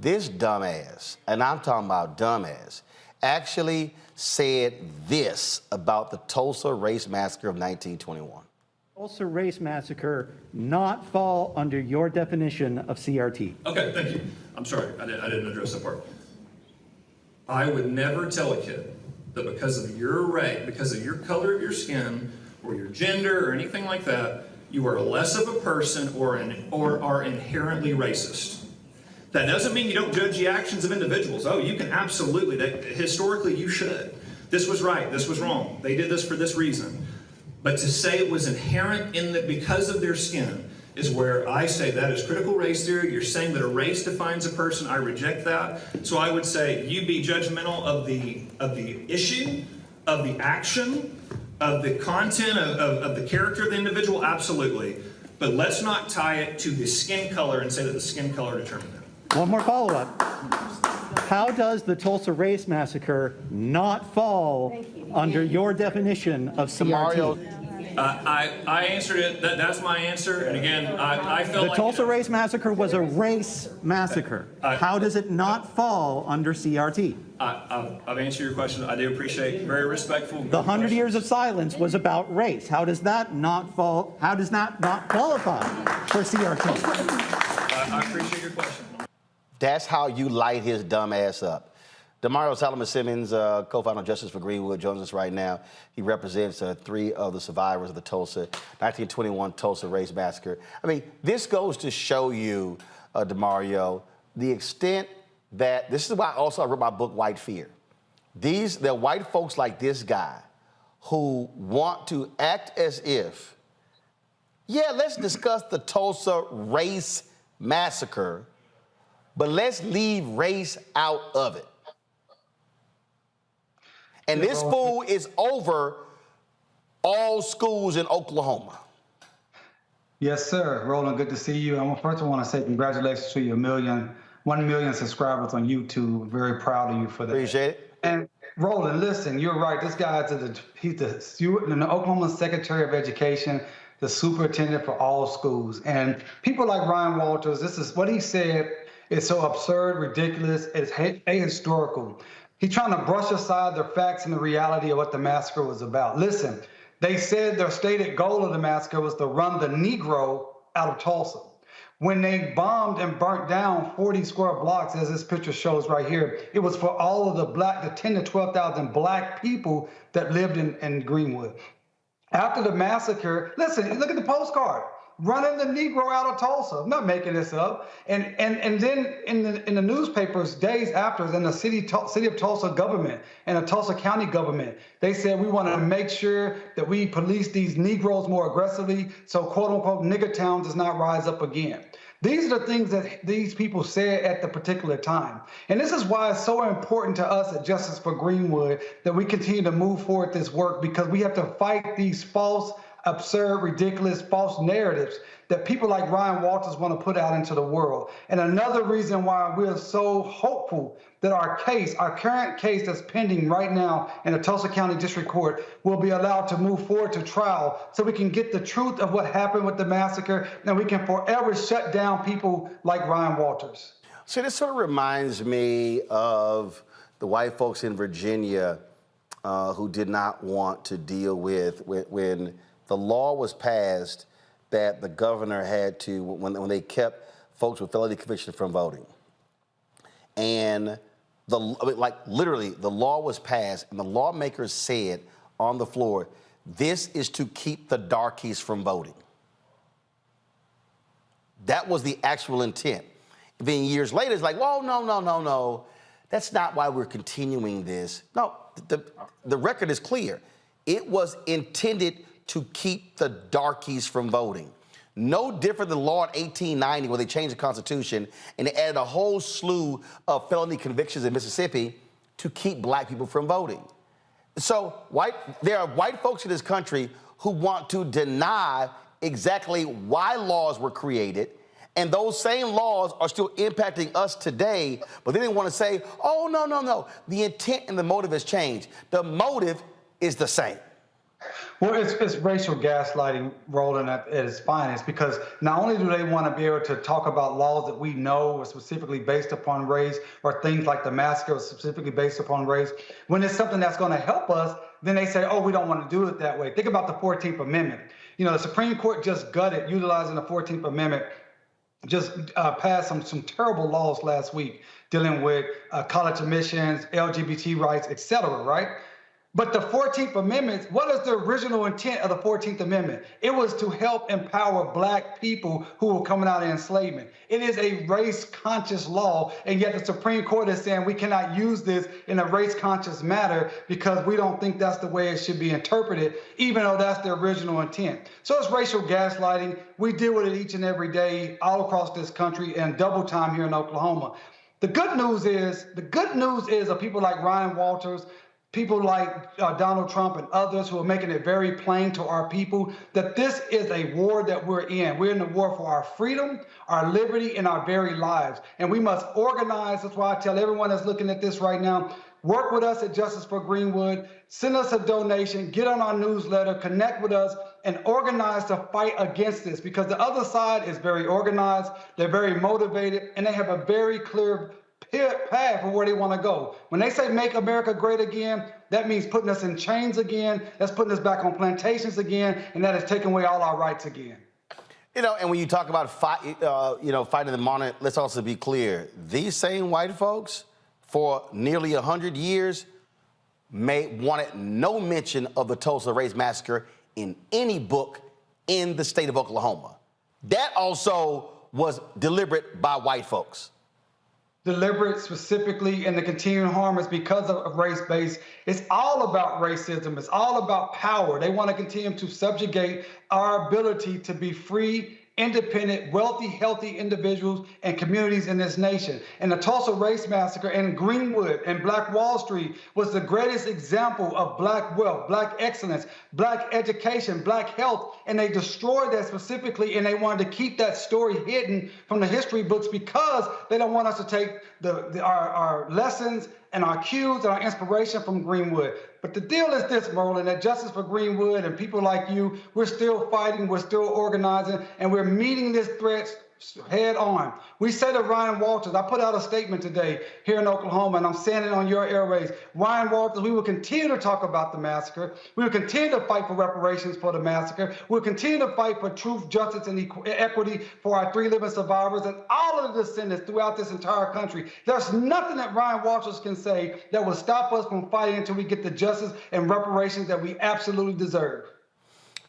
This dumbass, and I'm talking about dumbass, actually said this about the Tulsa Race Massacre of 1921. Tulsa Race Massacre not fall under your definition of CRT. Okay, thank you. I'm sorry, I didn't address that part. I would never tell a kid that because of your race, because of your color of your skin, or your gender, or anything like that, you are less of a person or are inherently racist. That doesn't mean you don't judge the actions of individuals. Oh, you can absolutely, historically you should. This was right, this was wrong. They did this for this reason. But to say it was inherent in that because of their skin is where I say that is critical race theory. You're saying that a race defines a person. I reject that. So I would say you be judgmental of the issue, of the action, of the content, of the character of the individual, absolutely. But let's not tie it to the skin color and say that the skin color determined that. One more follow-up. How does the Tulsa Race Massacre not fall under your definition of CRT? I answered it. That's my answer. And again, I felt the Tulsa Race Massacre was a race massacre. How does it not fall under CRT? I've answered your question. I do appreciate very respectful. The 100 years of silence was about race. How does that not fall? How does that not qualify for CRT? I appreciate your question. That's how you light his dumb ass up. Damario Solomon-Simmons, co-founder of Justice for Greenwood, joins us right now. He represents 3 of the survivors of the 1921 Tulsa Race Massacre. I mean, this goes to show you, Damario, the extent that, this is why also I wrote my book, White Fear. They're white folks like this guy who want to act as if Yeah, let's discuss the Tulsa Race Massacre, but let's leave race out of it. And this fool is over all schools in Oklahoma. Yes, sir. Roland, good to see you. First, I want to say congratulations to your 1 million subscribers on YouTube. I'm very proud of you for that. Appreciate it. And Roland, listen, you're right. This guy's he's the Oklahoma Secretary of Education, the superintendent for all schools. And people like Ryan Walters, this is what he said is so absurd, ridiculous, it's ahistorical. He's trying to brush aside the facts and the reality of what the massacre was about. Listen, they said their stated goal of the massacre was to run the Negro out of Tulsa. When they bombed and burnt down 40 square blocks, as this picture shows right here, it was for all of the 10 to 12,000 black people that lived in Greenwood. After the massacre, listen, look at the postcard. Running the Negro out of Tulsa. I'm not making this up. And then in the newspapers days after, in the city of Tulsa government and the Tulsa County government, they said we want to make sure that we police these Negroes more aggressively so quote unquote nigger town does not rise up again. These are the things that these people said at the particular time. And this is why it's so important to us at Justice for Greenwood that we continue to move forward this work, because we have to fight these false, absurd, ridiculous, false narratives that people like Ryan Walters want to put out into the world. And another reason why we're so hopeful that our current case that's pending right now in the Tulsa County District Court will be allowed to move forward to trial so we can get the truth of what happened with the massacre and we can forever shut down people like Ryan Walters. See, this sort of reminds me of the white folks in Virginia who did not want to deal with when the law was passed that the governor had to, when they kept folks with felony conviction from voting. And literally, the law was passed and the lawmakers said on the floor, this is to keep the darkies from voting. That was the actual intent. Then years later, it's like, well, no. That's not why we're continuing this. No, the record is clear. It was intended to keep the darkies from voting. No different than the law in 1890 where they changed the Constitution and they added a whole slew of felony convictions in Mississippi to keep black people from voting. So there are white folks in this country who want to deny exactly why laws were created, and those same laws are still impacting us today, but then they want to say, oh, no. The intent and the motive has changed. The motive is the same. Well, it's racial gaslighting, Roland, at its finest, because not only do they want to be able to talk about laws that we know were specifically based upon race, or things like the massacre was specifically based upon race, when it's something that's going to help us, then they say, oh, we don't want to do it that way. Think about the 14th Amendment. You know, the Supreme Court just gutted, utilizing the 14th Amendment, just passed some terrible laws last week dealing with college admissions, LGBT rights, et cetera, right? But the 14th Amendment, what is the original intent of the 14th Amendment? It was to help empower black people who were coming out of enslavement. It is a race-conscious law, and yet the Supreme Court is saying we cannot use this in a race-conscious matter because we don't think that's the way it should be interpreted, even though that's the original intent. So it's racial gaslighting. We deal with it each and every day all across this country and double time here in Oklahoma. The good news is of people like Ryan Walters, people like Donald Trump and others who are making it very plain to our people that this is a war that we're in. We're in the war for our freedom, our liberty, and our very lives. And we must organize. That's why I tell everyone that's looking at this right now, work with us at Justice for Greenwood, send us a donation, get on our newsletter, connect with us, and organize to fight against this, because the other side is very organized, they're very motivated, and they have a very clear path for where they want to go. When they say make America great again, that means putting us in chains again, that's putting us back on plantations again, and that is taking away all our rights again. You know, and when you talk about fighting the monarch, let's also be clear. These same white folks, for nearly 100 years, wanted no mention of the Tulsa Race Massacre in any book in the state of Oklahoma. That also was deliberate by white folks. deliberate specifically, and the continuing harm is because of race-based. It's all about racism. It's all about power. They want to continue to subjugate our ability to be free, independent, wealthy, healthy individuals and communities in this nation. And the Tulsa Race Massacre and Greenwood and Black Wall Street was the greatest example of Black wealth, Black excellence, Black education, Black health, and they destroyed that specifically, and they wanted to keep that story hidden from the history books because they don't want us to take our lessons and our cues and our inspiration from Greenwood. But the deal is this, Roland, that Justice for Greenwood and people like you, we're still fighting, we're still organizing, and we're meeting this threat head on. We say to Ryan Walters, I put out a statement today here in Oklahoma, and I'm saying it on your airways. Ryan Walters, we will continue to talk about the massacre. We will continue to fight for reparations for the massacre. We'll continue to fight for truth, justice, and equity for our 3 living survivors and all of the descendants throughout this entire country. There's nothing that Ryan Walters can say that will stop us from fighting until we get the justice and reparations that we absolutely deserve.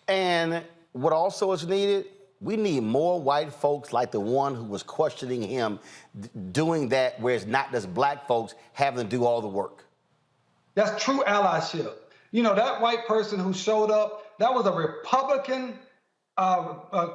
And what also is needed, we need more white folks like the one who was questioning him doing that, where it's not just Black folks having to do all the work. That's true allyship. You know, that white person who showed up, that was a Republican,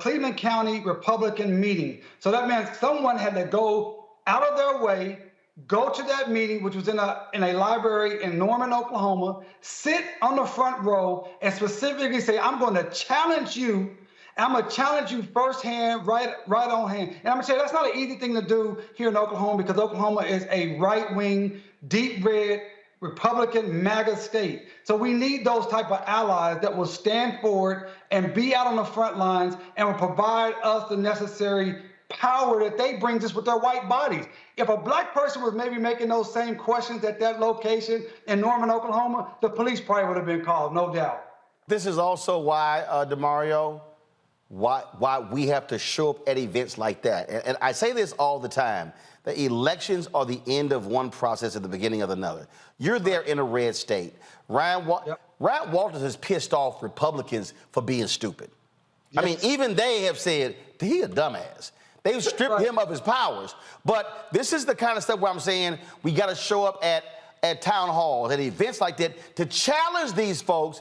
Cleveland County Republican meeting. So that meant someone had to go out of their way, go to that meeting, which was in a library in Norman, Oklahoma, sit on the front row and specifically say, I'm going to challenge you. I'm going to challenge you firsthand, right on hand. And I'm going to say that's not an easy thing to do here in Oklahoma because Oklahoma is a right-wing, deep red, Republican MAGA state. So we need those type of allies that will stand forward and be out on the front lines and will provide us the necessary power that they bring just with their white bodies. If a Black person was maybe making those same questions at that location in Norman, Oklahoma, the police probably would have been called, no doubt. This is also why, Damario, why we have to show up at events like that. And I say this all the time, that elections are the end of one process at the beginning of another. You're there in a red state. Ryan Walters has pissed off Republicans for being stupid. Yes. I mean, even they have said, he a dumbass. They've stripped him of his powers. But this is the kind of stuff where I'm saying we got to show up at town halls, at events like that, to challenge these folks,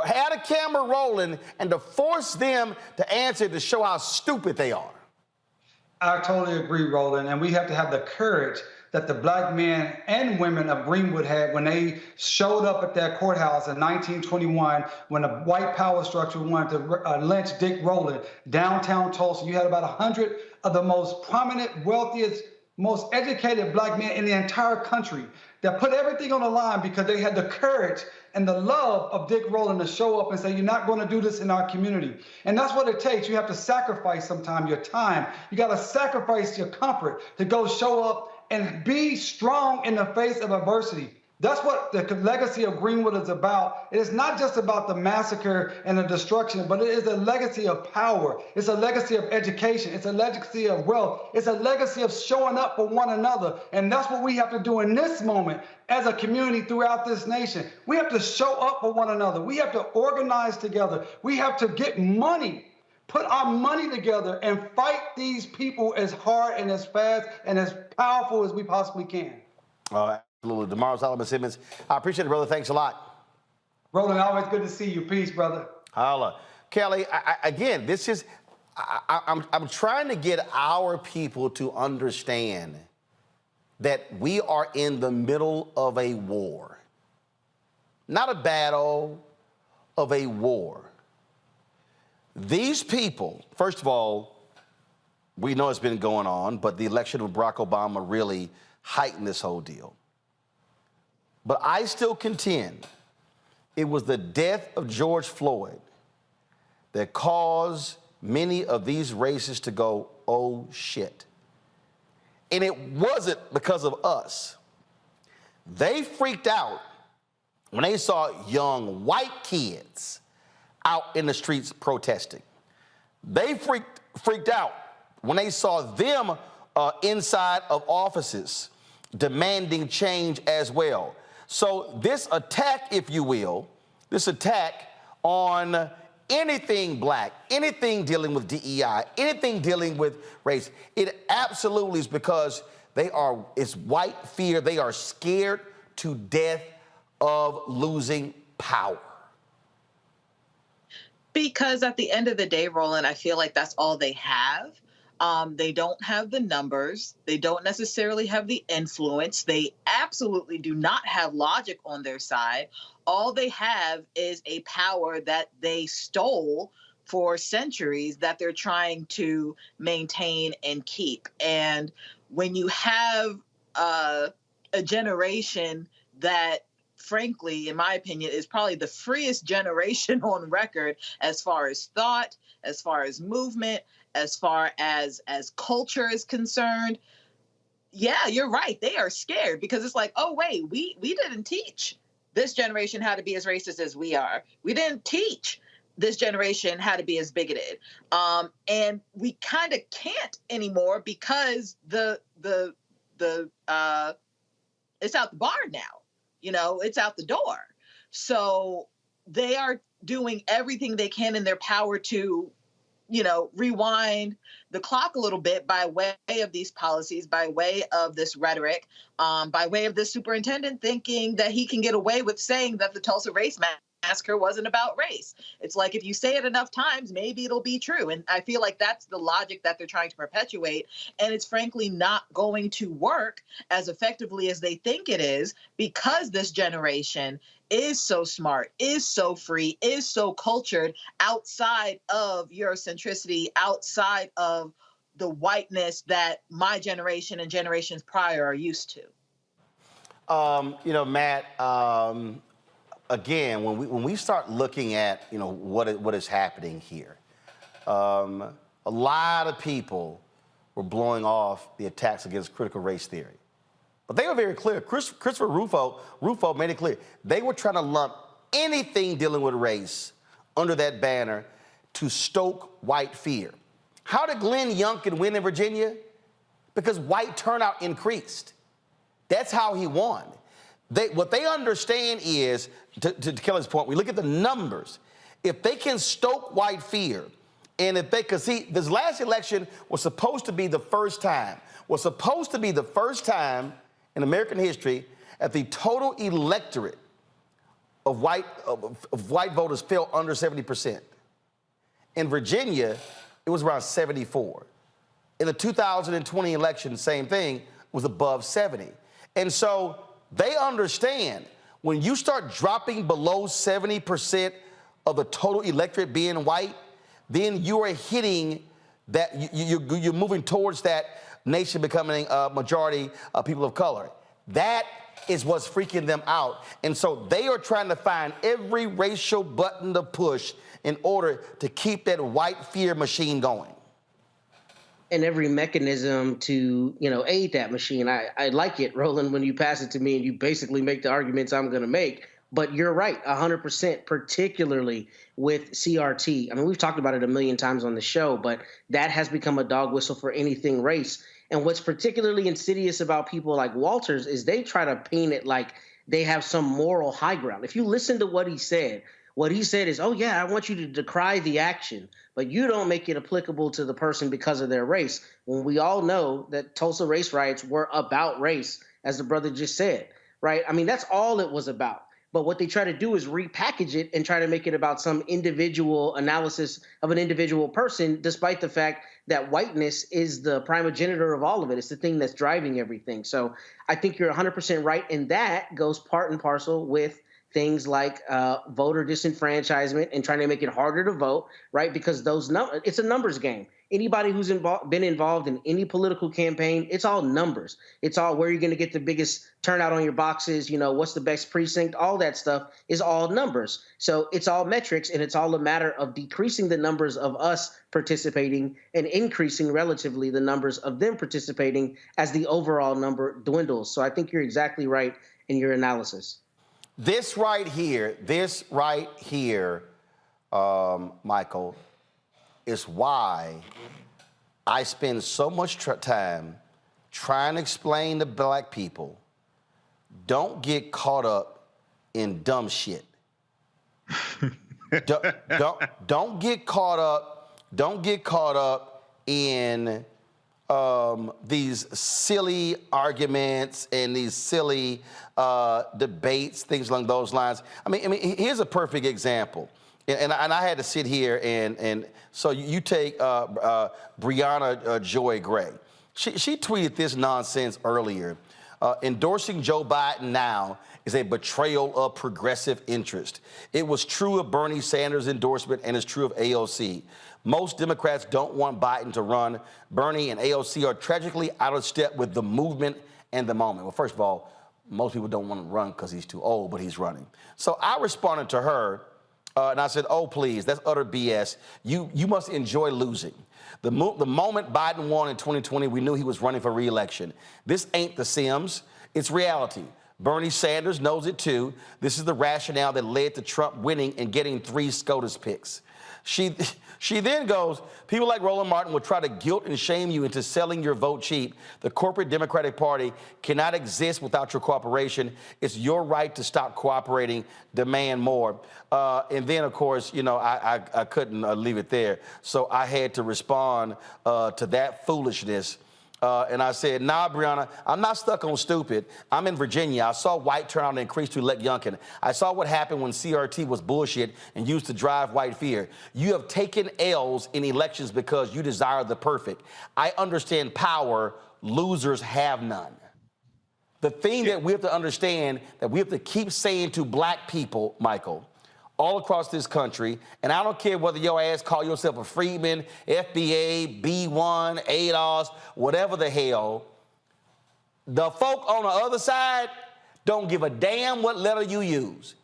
had a camera rolling, and to force them to answer to show how stupid they are. I totally agree, Roland, and we have to have the courage that the Black men and women of Greenwood had when they showed up at that courthouse in 1921 when the white power structure wanted to lynch Dick Rowland downtown Tulsa. You had about 100 of the most prominent, wealthiest, most educated Black men in the entire country that put everything on the line because they had the courage and the love of Dick Rowland to show up and say, you're not going to do this in our community. And that's what it takes. You have to sacrifice sometimes your time. You got to sacrifice your comfort to go show up and be strong in the face of adversity. That's what the legacy of Greenwood is about. It is not just about the massacre and the destruction, but it is a legacy of power. It's a legacy of education. It's a legacy of wealth. It's a legacy of showing up for one another. And that's what we have to do in this moment as a community throughout this nation. We have to show up for one another. We have to organize together. We have to get money, put our money together and fight these people as hard and as fast and as powerful as we possibly can. Absolutely. Damario Solomon-Simmons, I appreciate it, brother. Thanks a lot. Roland, always good to see you. Peace, brother. Holla. Kelly, again, this is, I'm trying to get our people to understand that we are in the middle of a war. Not a battle, of a war. These people, first of all, we know it's been going on, but the election of Barack Obama really heightened this whole deal. But I still contend it was the death of George Floyd that caused many of these racists to go, oh shit. And it wasn't because of us. They freaked out when they saw young white kids out in the streets protesting. They freaked out when they saw them inside of offices demanding change as well. So this attack, if you will, this attack on anything Black, anything dealing with DEI, anything dealing with race, it absolutely is because it's white fear. They are scared to death of losing power. Because at the end of the day, Roland, I feel like that's all they have. They don't have the numbers. They don't necessarily have the influence. They absolutely do not have logic on their side. All they have is a power that they stole for centuries that they're trying to maintain and keep. And when you have a generation that, frankly, in my opinion, is probably the freest generation on record as far as thought, as far as movement, as far as culture is concerned. Yeah, you're right. They are scared because it's like, oh, wait, we didn't teach this generation how to be as racist as we are. We didn't teach this generation how to be as bigoted. And we kind of can't anymore because it's out the barn now. It's out the door. So they are doing everything they can in their power to, rewind the clock a little bit by way of these policies, by way of this rhetoric, by way of this superintendent thinking that he can get away with saying that the Tulsa Race Massacre wasn't about race. It's like, if you say it enough times, maybe it'll be true. And I feel like that's the logic that they're trying to perpetuate. And it's frankly not going to work as effectively as they think it is, because this generation is so smart, is so free, is so cultured outside of Eurocentricity, outside of the whiteness that my generation and generations prior are used to. Matt, again, when we start looking at what is happening here, a lot of people were blowing off the attacks against critical race theory, but they were very clear. Christopher Rufo made it clear they were trying to lump anything dealing with race under that banner to stoke white fear. How did Glenn Youngkin win in Virginia? Because white turnout increased. That's how he won. What they understand is, to Kelly's point, we look at the numbers. If they can stoke white fear, and if they could see, this last election was supposed to be the first time in American history that the total electorate of white voters fell under 70%. In Virginia, it was around 74. In the 2020 election, same thing, was above 70. And so they understand when you start dropping below 70% of the total electorate being white, then you are hitting that, you're moving towards that nation becoming a majority of people of color. That is what's freaking them out. And so they are trying to find every racial button to push in order to keep that white fear machine going. And every mechanism to, aid that machine. I like it, Roland, when you pass it to me and you basically make the arguments I'm going to make. But you're right, 100%, particularly with CRT. I mean, we've talked about it a million times on the show, but that has become a dog whistle for anything race. And what's particularly insidious about people like Walters is they try to paint it like they have some moral high ground. If you listen to what he said is, oh, yeah, I want you to decry the action, but you don't make it applicable to the person because of their race. When we all know that Tulsa race riots were about race, as the brother just said, right? I mean, that's all it was about. But what they try to do is repackage it and try to make it about some individual analysis of an individual person, despite the fact that whiteness is the primogenitor of all of it. It's the thing that's driving everything. So I think you're 100% right. And that goes part and parcel with things like voter disenfranchisement and trying to make it harder to vote, right? Because it's a numbers game. Anybody who's been involved in any political campaign, it's all numbers. It's all where you're going to get the biggest turnout on your boxes, what's the best precinct, all that stuff is all numbers. So it's all metrics, and it's all a matter of decreasing the numbers of us participating and increasing relatively the numbers of them participating as the overall number dwindles. So I think you're exactly right in your analysis. This right here, Michael, is why I spend so much time trying to explain to black people, don't get caught up in dumb shit. Don't get caught up in these silly arguments and these silly debates, things along those lines. I mean, here's a perfect example. And I had to sit here and so you take Brianna Joy Gray. She tweeted this nonsense earlier. Endorsing Joe Biden now is a betrayal of progressive interest. It was true of Bernie Sanders' endorsement and is true of AOC. Most Democrats don't want Biden to run. Bernie and AOC are tragically out of step with the movement and the moment. Well, first of all, most people don't want to run because he's too old, but he's running. So I responded to her, and I said, oh, please, that's utter BS. You must enjoy losing. The moment Biden won in 2020, we knew he was running for re-election. This ain't The Sims. It's reality. Bernie Sanders knows it, too. This is the rationale that led to Trump winning and getting 3 SCOTUS picks. She then goes, people like Roland Martin will try to guilt and shame you into selling your vote cheap. The corporate Democratic Party cannot exist without your cooperation. It's your right to stop cooperating, demand more. And then, of course, you know, I couldn't leave it there. So I had to respond to that foolishness. And I said, nah, Brianna, I'm not stuck on stupid. I'm in Virginia. I saw white turnout increase to elect Youngkin. I saw what happened when CRT was bullshit and used to drive white fear. You have taken L's in elections because you desire the perfect. I understand power. Losers have none. The thing that we have to understand, that we have to keep saying to black people, Michael, all across this country, and I don't care whether your ass call yourself a Freedman, FBA, B1, ADOS, whatever the hell, the folk on the other side don't give a damn what letter you use.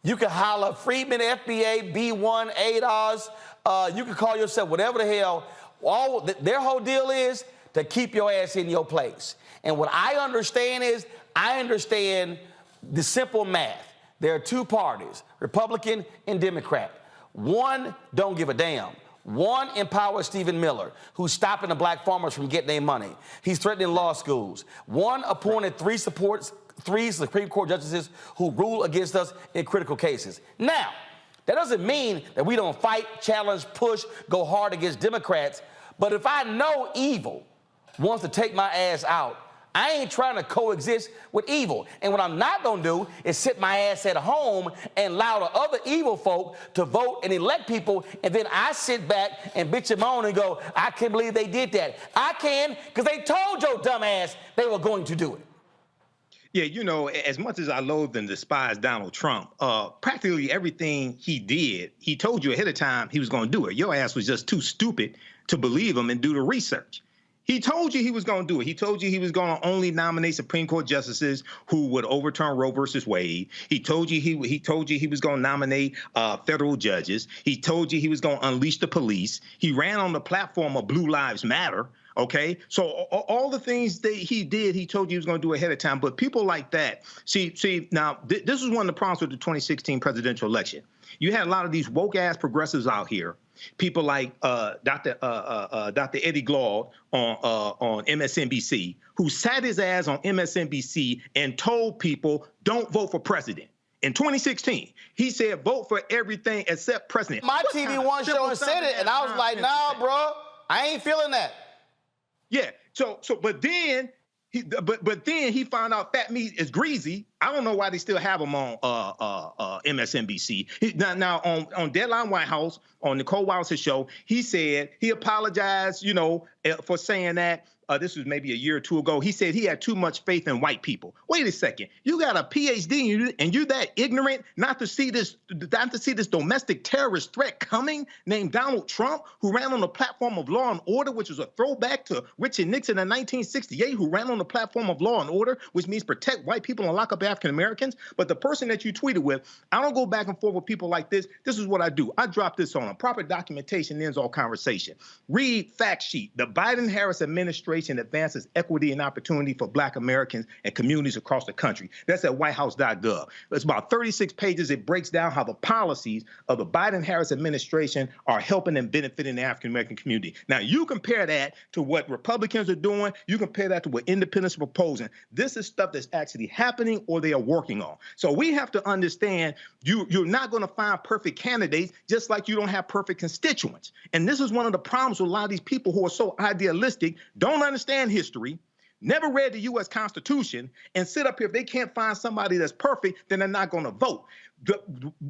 You can holler Freedman, FBA, B1, ADOS, you can call yourself whatever the hell. Their whole deal is to keep your ass in your place. And what I understand is, I understand the simple math. There are 2 parties, Republican and Democrat. One don't give a damn. One empowers Stephen Miller, who's stopping the black farmers from getting their money. He's threatening law schools. One appointed 3 Supreme Court justices who rule against us in critical cases. Now, that doesn't mean that we don't fight, challenge, push, go hard against Democrats. But if I know evil wants to take my ass out, I ain't trying to coexist with evil. And what I'm not going to do is sit my ass at home and allow the other evil folk to vote and elect people, and then I sit back and bitch and moan and go, I can't believe they did that. I can, because they told your dumb ass they were going to do it. Yeah, you know, as much as I loathe and despise Donald Trump, practically everything he did, he told you ahead of time he was going to do it. Your ass was just too stupid to believe him and do the research. He told you he was going to do it. He told you he was going to only nominate Supreme Court justices who would overturn Roe versus Wade. He told you he told you he was going to nominate federal judges. He told you he was going to unleash the police. He ran on the platform of Blue Lives Matter. OK, so all the things that he did, he told you he was going to do ahead of time. But people like that, see, now this is one of the problems with the 2016 presidential election. You had a lot of these woke ass progressives out here. People like Dr. Eddie Glaude on MSNBC, who sat his ass on MSNBC and told people, don't vote for president. In 2016, he said, vote for everything except president. My TV One show and said it, and I was like, nah, bro, I ain't feeling that. Yeah, but then he found out fat meat is greasy. I don't know why they still have him on MSNBC. Now on Deadline White House, on Nicole Wallace's show, he said he apologized, you know, for saying that. This was maybe a year or 2 ago. He said he had too much faith in white people. Wait a second. You got a PhD and you're that ignorant not to see this domestic terrorist threat coming named Donald Trump, who ran on the platform of law and order, which was a throwback to Richard Nixon in 1968, who ran on the platform of law and order, which means protect white people and lock up African Americans. But the person that you tweeted with, I don't go back and forth with people like this. This is what I do. I drop this on them. Proper documentation ends all conversation. Read fact sheet. The Biden-Harris administration administration advances equity and opportunity for Black Americans and communities across the country. That's at whitehouse.gov. It's about 36 pages. It breaks down how the policies of the Biden-Harris administration are helping and benefiting the African-American community. Now, you compare that to what Republicans are doing. You compare that to what independents are proposing. This is stuff that's actually happening or they are working on. So we have to understand you're not going to find perfect candidates, just like you don't have perfect constituents. And this is one of the problems with a lot of these people who are so idealistic, don't understand history, never read the U.S. Constitution, and sit up here. If they can't find somebody that's perfect, then they're not going to vote.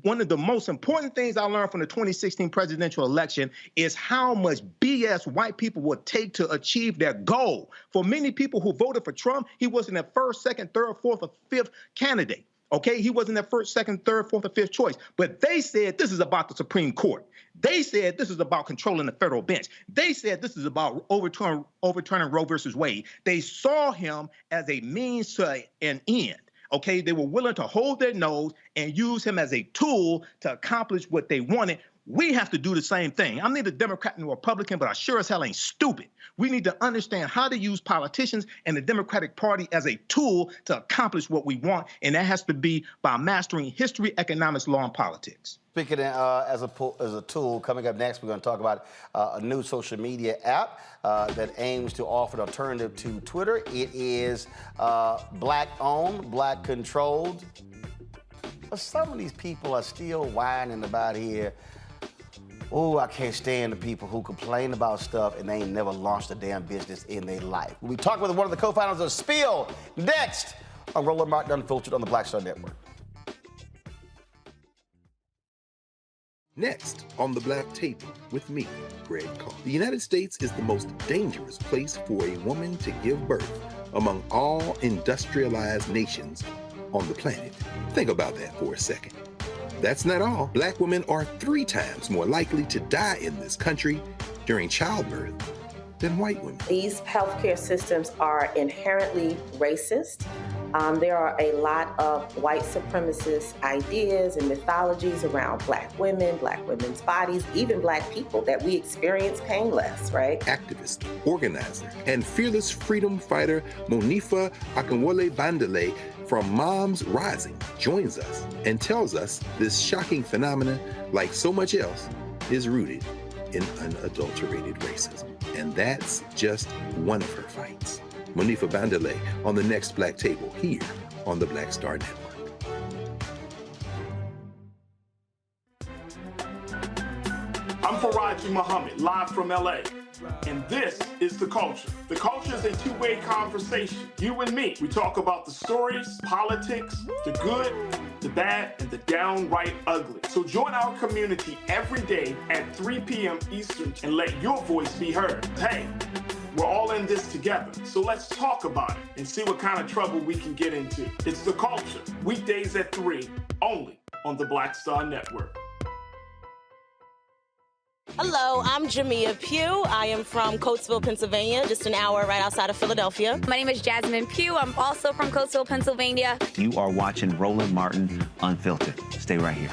One of the most important things I learned from the 2016 presidential election is how much BS white people will take to achieve their goal. For many people who voted for Trump, he wasn't their first, second, third, fourth, or fifth candidate. Okay, he wasn't their first, second, third, fourth, or fifth choice. But they said this is about the Supreme Court. They said this is about controlling the federal bench. They said this is about overturning Roe versus Wade. They saw him as a means to an end. Okay, they were willing to hold their nose and use him as a tool to accomplish what they wanted. We have to do the same thing. I'm neither Democrat nor Republican, but I sure as hell ain't stupid. We need to understand how to use politicians and the Democratic Party as a tool to accomplish what we want, and that has to be by mastering history, economics, law, and politics. Speaking as a tool, coming up next, we're going to talk about a new social media app that aims to offer an alternative to Twitter. It is Black-owned, Black-controlled. But some of these people are still whining about here. Oh, I can't stand the people who complain about stuff and they ain't never launched a damn business in their life. We'll be talking with one of the co-founders of Spiel next on Roland Martin Unfiltered on the Black Star Network. Next on The Black Table with me, Greg Carr. The United States is the most dangerous place for a woman to give birth among all industrialized nations on the planet. Think about that for a second. That's not all. Black women are 3 times more likely to die in this country during childbirth than white women. These healthcare systems are inherently racist. There are a lot of white supremacist ideas and mythologies around Black women, Black women's bodies, even Black people that we experience painless, right? Activist, organizer, and fearless freedom fighter Monifa Akinwole-Bandele from Moms Rising joins us and tells us this shocking phenomenon, like so much else, is rooted in unadulterated racism. And that's just one of her fights. Monifa Bandele on the next Black Table here on the Black Star Network. I'm Faraji Muhammad, live from LA. And this is The Culture. The Culture is a two-way conversation. You and me. We talk about the stories, politics, the good, the bad, and the downright ugly. So join our community every day at 3 p.m. Eastern and let your voice be heard. Hey, we're all in this together. So let's talk about it and see what kind of trouble we can get into. It's The Culture, weekdays at 3, only on the Black Star Network. Hello, I'm Jamia Pugh. I am from Coatesville, Pennsylvania, just an hour right outside of Philadelphia. My name is Jasmine Pugh. I'm also from Coatesville, Pennsylvania. You are watching Roland Martin Unfiltered. Stay right here.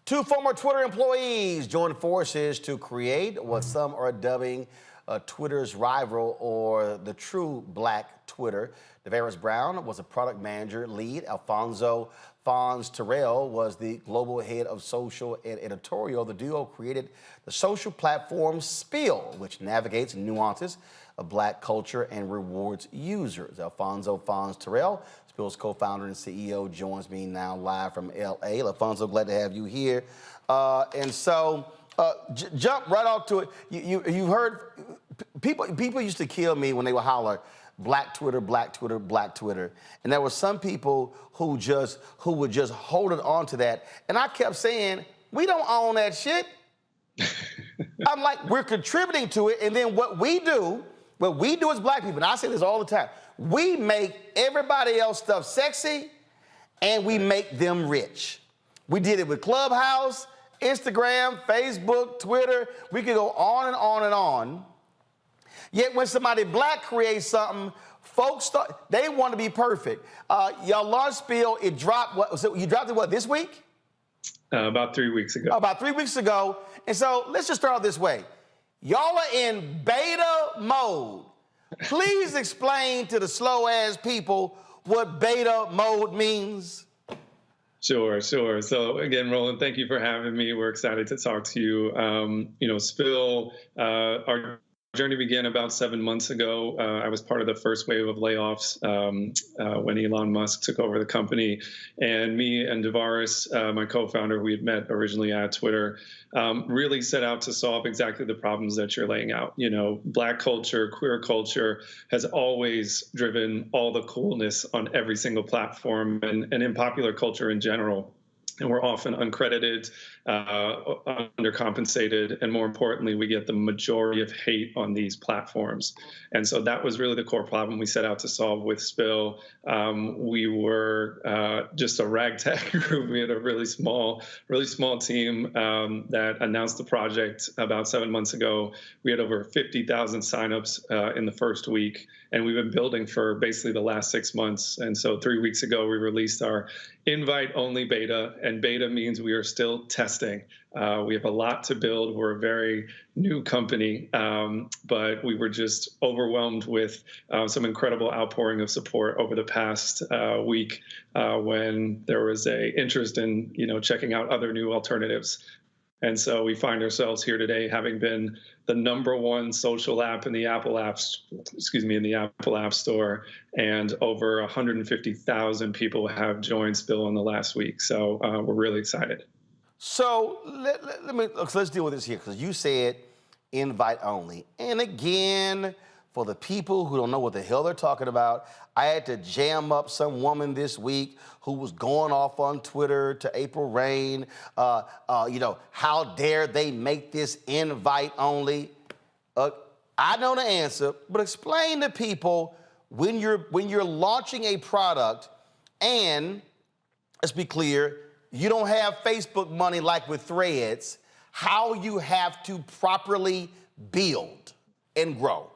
Two former Twitter employees joined forces to create what some are dubbing Twitter's rival, or the true Black Twitter. Davaris Brown was a product manager lead. Alfonso Fons Terrell was the global head of social and editorial. The duo created the social platform Spiel, which navigates nuances of Black culture and rewards users. Alfonso Fons Terrell, Spiel's co-founder and CEO, joins me now live from L.A. Alfonso, glad to have you here. Jump right off to it. You've heard people used to kill me when they would holler, Black Twitter, Black Twitter, Black Twitter. And there were some people who would just hold it on to that. And I kept saying, we don't own that shit. I'm like, we're contributing to it. And then what we do as Black people, and I say this all the time, we make everybody else stuff sexy and we make them rich. We did it with Clubhouse Instagram, Facebook, Twitter. We could go on and on and on. Yet when somebody black creates something, folks they want to be perfect. Y'all launched Spiel. It dropped. You dropped it this week? About 3 weeks ago. About 3 weeks ago. And so let's just start out this way. Y'all are in beta mode. Please explain to the slow ass people what beta mode means. Sure. So again, Roland, thank you for having me. We're excited to talk to you. Spill, our journey began about 7 months ago. I was part of the first wave of layoffs when Elon Musk took over the company. And me and Damario, my co-founder, we had met originally at Twitter, really set out to solve exactly the problems that you're laying out. Black culture, queer culture has always driven all the coolness on every single platform and in popular culture in general. And we're often uncredited, undercompensated, and more importantly, we get the majority of hate on these platforms. And so that was really the core problem we set out to solve with Spill. We were just a ragtag group. We had a really small team that announced the project about 7 months ago. We had over 50,000 signups in the first week, and we've been building for basically the last 6 months. And so 3 weeks ago, we released our invite-only beta, and beta means we are still testing. We have a lot to build. We're a very new company, but we were just overwhelmed with some incredible outpouring of support over the past week when there was a interest in checking out other new alternatives. And so we find ourselves here today, having been the #1 social app in the Apple App Store, and over 150,000 people have joined Spill in the last week. So we're really excited. So let's deal with this here, because you said invite only. And again, for the people who don't know what the hell they're talking about, I had to jam up some woman this week who was going off on Twitter to April Rain. How dare they make this invite only? I know the answer, but explain to people when you're launching a product, and let's be clear, you don't have Facebook money like with Threads, how you have to properly build and grow.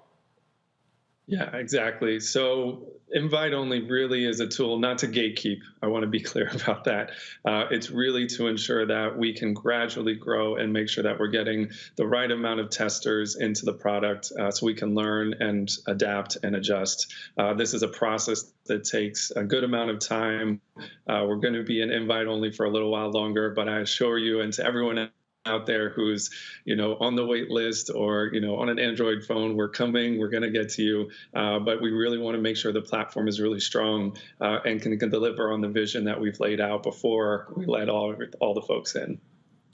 Yeah, exactly. So invite only really is a tool not to gatekeep. I want to be clear about that. It's really to ensure that we can gradually grow and make sure that we're getting the right amount of testers into the product so we can learn and adapt and adjust. This is a process that takes a good amount of time. We're going to be an invite only for a little while longer, but I assure you, and to everyone out there who's on the wait list or on an Android phone, we're coming, we're going to get to you, but we really want to make sure the platform is really strong and can deliver on the vision that we've laid out before we let all the folks in.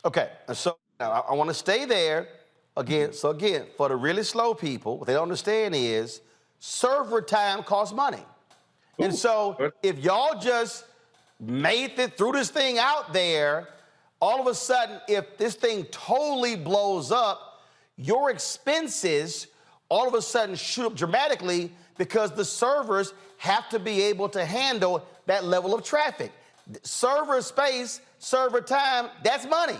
Okay, so now I want to stay there again. So again, for the really slow people, what they don't understand is server time costs money. And so if y'all just made it through this thing out there, all of a sudden, if this thing totally blows up, your expenses all of a sudden shoot up dramatically because the servers have to be able to handle that level of traffic. Server space, server time, that's money.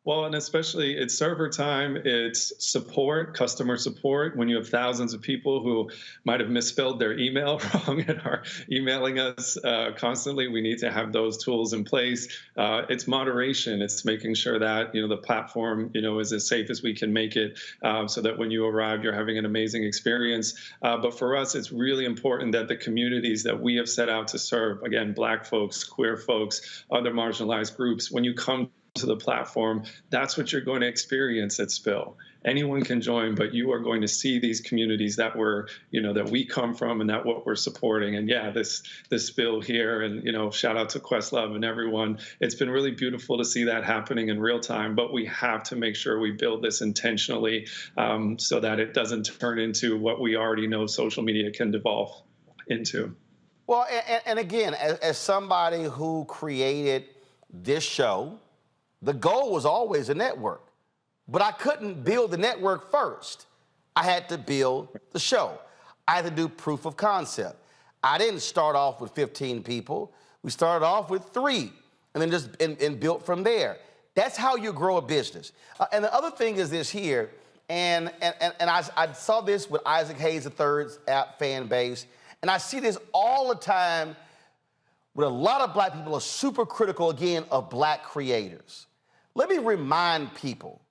Well, and especially it's server time, it's support, customer support. When you have thousands of people who might have misspelled their email wrong and are emailing us constantly, we need to have those tools in place. It's moderation. It's making sure that the platform is as safe as we can make it, so that when you arrive, you're having an amazing experience. But for us, it's really important that the communities that we have set out to serve, again, Black folks, queer folks, other marginalized groups, when you come to the platform, that's what you're going to experience at Spill. Anyone can join, but you are going to see these communities that that we come from and that what we're supporting. And yeah, this Spill here, and shout out to Questlove and everyone. It's been really beautiful to see that happening in real time, but we have to make sure we build this intentionally so that it doesn't turn into what we already know social media can devolve into. Well, and again, as somebody who created this show, the goal was always a network, but I couldn't build the network first. I had to build the show. I had to do proof of concept. I didn't start off with 15 people. We started off with 3 and then just and built from there. That's how you grow a business. And the other thing is this here, and I saw this with Isaac Hayes III's app fan base, and I see this all the time with a lot of black people are super critical, again, of black creators. Let me remind people,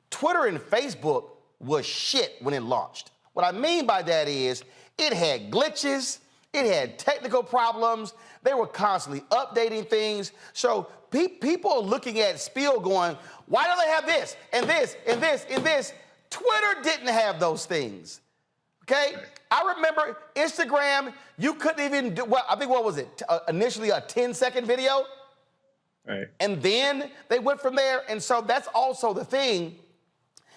Twitter and Facebook was shit when it launched. What I mean by that is it had glitches, it had technical problems, they were constantly updating things. So people are looking at Spiel going, why do they have this and this and this and this? Twitter didn't have those things, okay? I remember Instagram, you couldn't even do, well, I think what was it, initially a 10-second video? Right. And then they went from there, and so that's also the thing,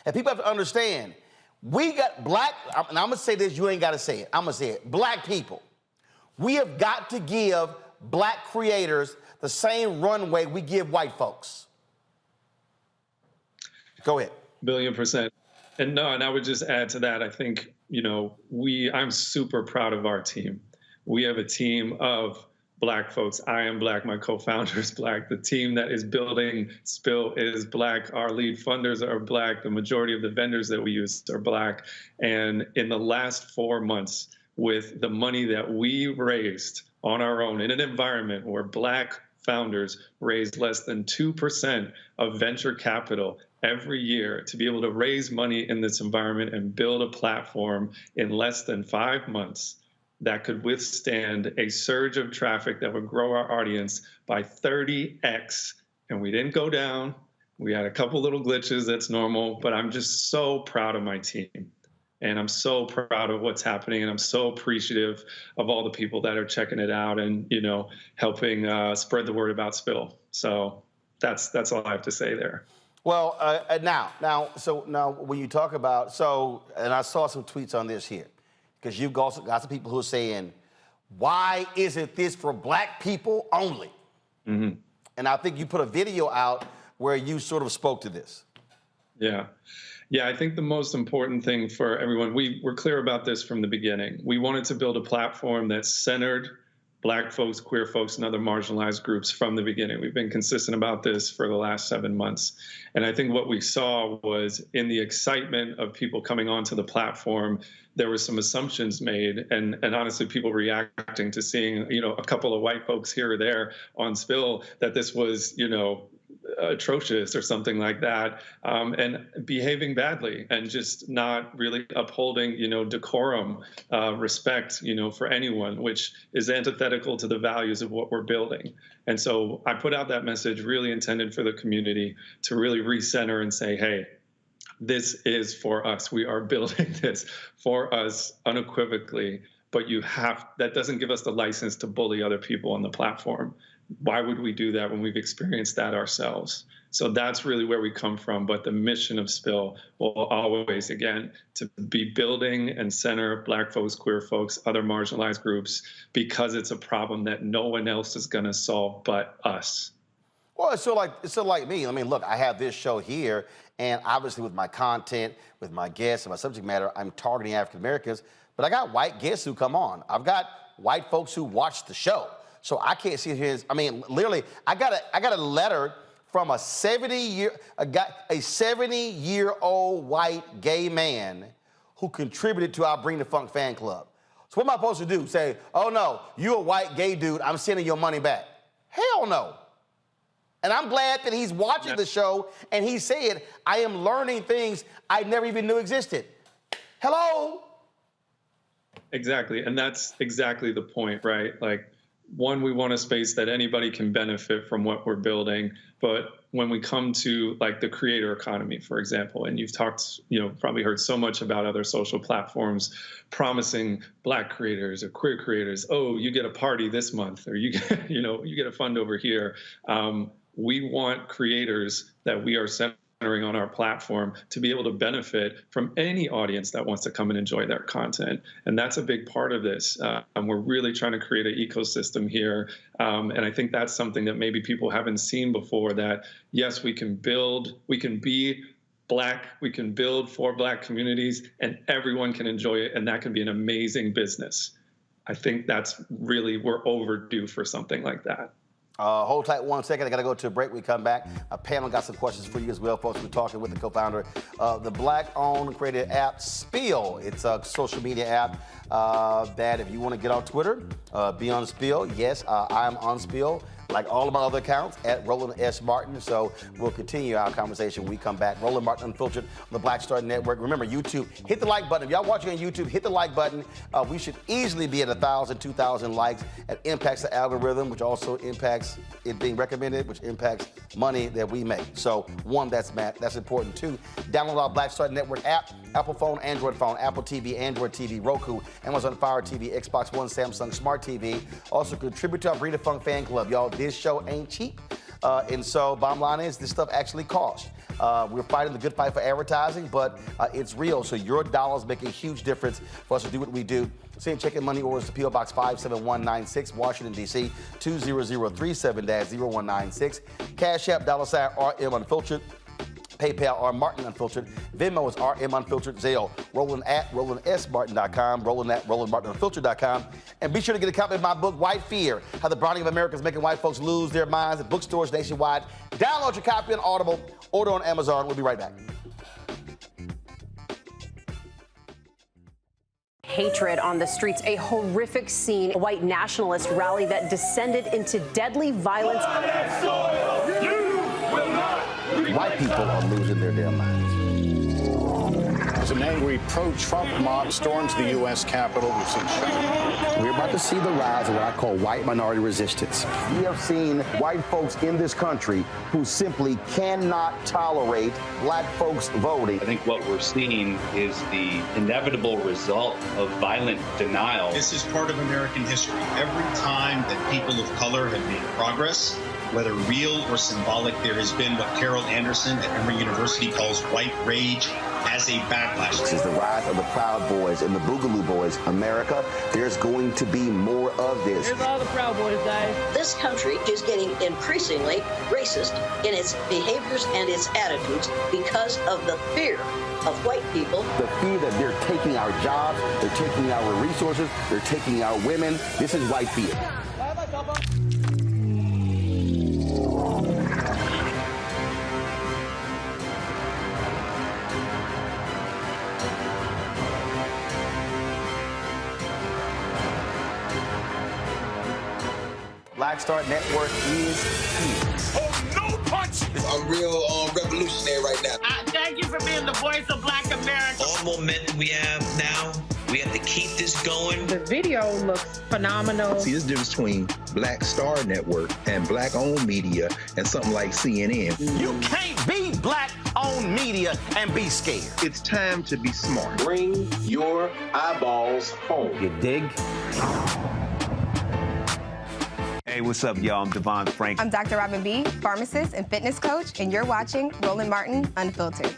and people have to understand, we got black, and I'm gonna say this, you ain't gotta say it, I'm gonna say it, black people, we have got to give black creators the same runway we give white folks. Go ahead. $1,000,000,000%. And I would just add to that, I think, I'm super proud of our team. We have a team of Black folks. I am Black, my co-founder is Black. The team that is building Spill is Black. Our lead funders are Black. The majority of the vendors that we use are Black. And in the last 4 months, with the money that we raised on our own in an environment where Black founders raised less than 2% of venture capital every year, to be able to raise money in this environment and build a platform in less than 5 months that could withstand a surge of traffic that would grow our audience by 30x. And we didn't go down. We had a couple little glitches, that's normal, but I'm just so proud of my team. And I'm so proud of what's happening, and I'm so appreciative of all the people that are checking it out and, helping spread the word about Spill. So that's all I have to say there. Well, now, when you talk about, and I saw some tweets on this here, because you've got some people who are saying, why isn't this for Black people only? Mm-hmm. And I think you put a video out where you sort of spoke to this. Yeah, I think the most important thing for everyone, we were clear about this from the beginning. We wanted to build a platform that centered Black folks, queer folks, and other marginalized groups from the beginning. We've been consistent about this for the last 7 months. And I think what we saw was in the excitement of people coming onto the platform, there were some assumptions made, and honestly, people reacting to seeing, a couple of white folks here or there on Spill, that this was, atrocious or something like that, and behaving badly and just not really upholding, decorum, respect, for anyone, which is antithetical to the values of what we're building. And so I put out that message really intended for the community to really recenter and say, hey, this is for us. We are building this for us unequivocally, but that doesn't give us the license to bully other people on the platform. Why would we do that when we've experienced that ourselves? So that's really where we come from. But the mission of Spill will always, again, to be building and center Black folks, queer folks, other marginalized groups, because it's a problem that no one else is going to solve but us. Well, it's sort of like me. I mean, look, I have this show here, and obviously with my content, with my guests and my subject matter, I'm targeting African Americans, but I got white guests who come on. I've got white folks who watch the show. So I can't sit here. I mean, literally, I got a letter from a 70-year-old white gay man who contributed to our Bring the Funk fan club. So what am I supposed to do? Say, oh no, you a white gay dude, I'm sending your money back. Hell no. And I'm glad that he's watching the show and he said, I am learning things I never even knew existed. Hello? Exactly, and that's exactly the point, right? Like, one, we want a space that anybody can benefit from what we're building. But when we come to like the creator economy, for example, and you've talked, probably heard so much about other social platforms promising Black creators or queer creators, oh, you get a party this month, or you get, you get a fund over here. We want creators that we are centering on our platform to be able to benefit from any audience that wants to come and enjoy their content. And that's a big part of this. And we're really trying to create an ecosystem here. And I think that's something that maybe people haven't seen before, that yes, we can be Black, we can build for Black communities, and everyone can enjoy it. And that can be an amazing business. I think that's really, we're overdue for something like that. Hold tight 1 second. I got to go to a break. We come back. Our panel got some questions for you as well, folks. We're talking with the co-founder of the Black-owned created app Spiel. It's a social media app that if you want to get on Twitter, be on Spiel. Yes, I'm on Spiel, like all of my other accounts, at Roland S. Martin. So we'll continue our conversation when we come back. Roland Martin Unfiltered on the Black Star Network. Remember, YouTube, hit the like button. If y'all watching on YouTube, hit the like button. We should easily be at 1,000, 2,000 likes. It impacts the algorithm, which also impacts it being recommended, which impacts money that we make. So one, that's important too. Download our Black Star Network app, Apple phone, Android phone, Apple TV, Android TV, Roku, Amazon Fire TV, Xbox One, Samsung Smart TV. Also contribute to our Breeder Funk fan club. Y'all, this show ain't cheap. And so bottom line is this stuff actually costs. We're fighting the good fight for advertising, but it's real. So your dollars make a huge difference for us to do what we do. Send check and money orders to P.O. Box 57196, Washington, D.C. 20037-0196. Cash App, $RM Unfiltered. PayPal, R Martin Unfiltered. Venmo is RM Unfiltered. Zelle, Roland at RolandSMartin.com. Roland at RolandMartinUnfiltered.com. And be sure to get a copy of my book, White Fear, How the Browning of America is Making White Folks Lose Their Minds, at bookstores nationwide. Download your copy on Audible. Order on Amazon. We'll be right back. Hatred on the streets, a horrific scene, a white nationalist rally that descended into deadly violence. White people are losing their damn minds. As an angry pro-Trump mob storms the U.S. Capitol, we've seen shooting. We're about to see the rise of what I call white minority resistance. We have seen white folks in this country who simply cannot tolerate black folks voting. I think what we're seeing is the inevitable result of violent denial. This is part of American history. Every time that people of color have made progress, whether real or symbolic, there has been what Carol Anderson at Emory University calls white rage as a backlash. This is the rise of the Proud Boys and the Boogaloo Boys. America, there's going to be more of this. Here's all the Proud Boys, guys. This country is getting increasingly racist in its behaviors and its attitudes because of the fear of white people. The fear that they're taking our jobs, they're taking our resources, they're taking our women. This is white fear. Black Star Network is here. Oh, no punch! I'm real revolutionary right now. Thank you for being the voice of Black America. All momentum we have now, we have to keep this going. The video looks phenomenal. See, there's a difference between Black Star Network and black-owned media and something like CNN. You can't be black-owned media and be scared. It's time to be smart. Bring your eyeballs home. You dig? Hey, what's up, y'all? I'm Devon Frank. I'm Dr. Robin B., pharmacist and fitness coach, and you're watching Roland Martin Unfiltered.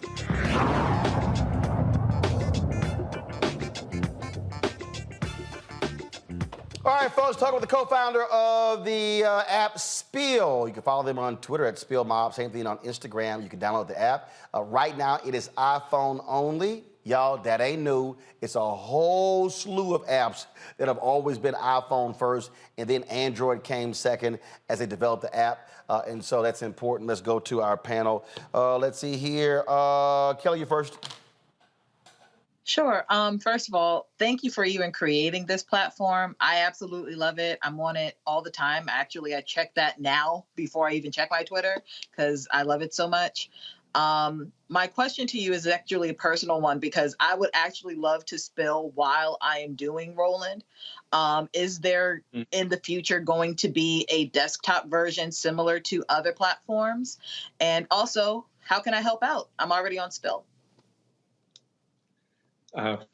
All right, folks, talking with the co-founder of the app Spiel. You can follow them on Twitter at Spiel Mob. Same thing on Instagram. You can download the app. Right now, it is iPhone only. Y'all, that ain't new. It's a whole slew of apps that have always been iPhone first, and then Android came second as they developed the app. And so that's important. Let's go to our panel. Let's see here. Kelly, you first. Sure. First of all, thank you for even creating this platform. I absolutely love it. I'm on it all the time. Actually, I check that now before I even check my Twitter because I love it so much. My question to you is actually a personal one because I would actually love to spill while I am doing Roland. Is there in the future going to be a desktop version similar to other platforms? And also, how can I help out? I'm already on Spill.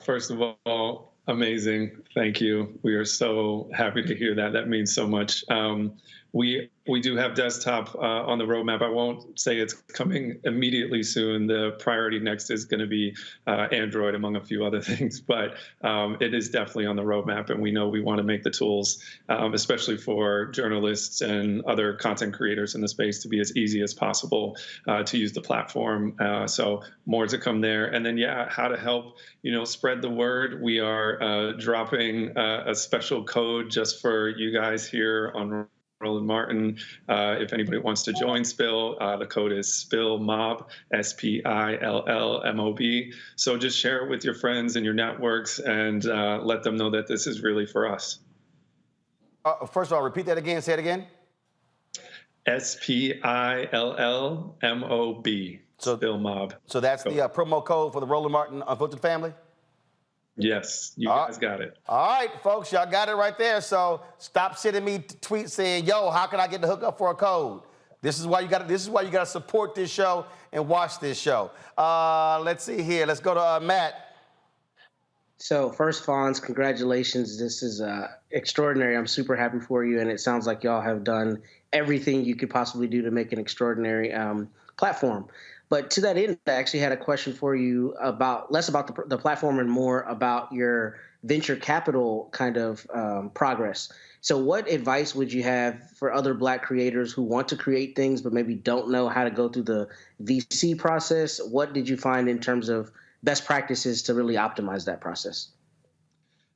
First of all, amazing. Thank you. We are so happy to hear that. That means so much. We do have desktop on the roadmap. I won't say it's coming immediately soon. The priority next is going to be Android, among a few other things. But it is definitely on the roadmap, and we know we want to make the tools, especially for journalists and other content creators in the space, to be as easy as possible to use the platform. So more to come there. And then, yeah, how to help spread the word. We are dropping a special code just for you guys here on Roland Martin. If anybody wants to join Spill, the code is SPILLMOB, SPILLMOB. So just share it with your friends and your networks and let them know that this is really for us. First of all, repeat that again. Say it again. SPILLMOB. So, Spill Mob. So that's the promo code for the Roland Martin Unfiltered family? Yes, you guys got it. All right, folks, y'all got it right there. So stop sending me tweets saying, "Yo, how can I get the hookup for a code?" This is why you got. This is why you got to support this show and watch this show. Let's see here. Let's go to Matt. So first, Fonz, congratulations. This is extraordinary. I'm super happy for you, and it sounds like y'all have done everything you could possibly do to make an extraordinary platform. But to that end, I actually had a question for you about less about the platform and more about your venture capital kind of progress. So what advice would you have for other Black creators who want to create things but maybe don't know how to go through the VC process? What did you find in terms of best practices to really optimize that process?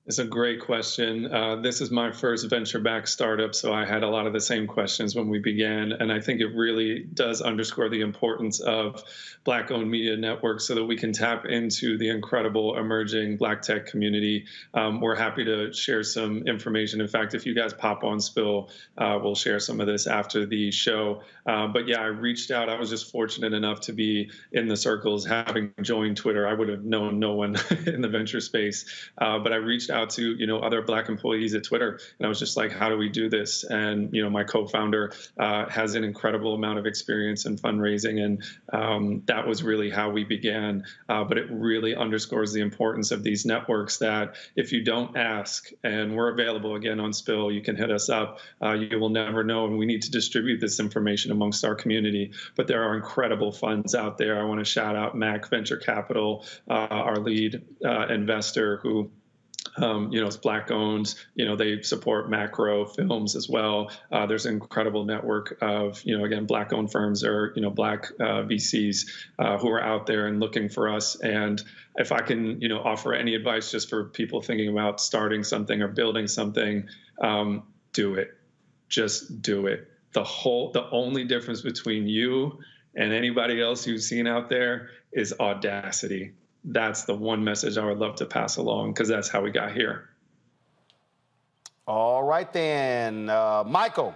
It's a great question. This is my first venture-backed startup, so I had a lot of the same questions when we began, and I think it really does underscore the importance of Black-owned media networks so that we can tap into the incredible emerging Black tech community. We're happy to share some information. In fact, if you guys pop on Spill, we'll share some of this after the show. But yeah, I reached out. I was just fortunate enough to be in the circles, having joined Twitter. I would have known no one in the venture space, but I reached out to other Black employees at Twitter, and I was just like, how do we do this? And my co-founder has an incredible amount of experience in fundraising, and that was really how we began. But it really underscores the importance of these networks that if you don't ask, and we're available again on Spill, you can hit us up. You will never know, and we need to distribute this information amongst our community. But there are incredible funds out there. I want to shout out Mac Venture Capital, our lead investor, who it's Black owned. They support macro films as well. There's an incredible network of, again, Black owned firms or, Black VCs who are out there and looking for us. And if I can, offer any advice just for people thinking about starting something or building something, do it. Just do it. The only difference between you and anybody else you've seen out there is audacity. That's the one message I would love to pass along, because that's how we got here. All right, then. Michael.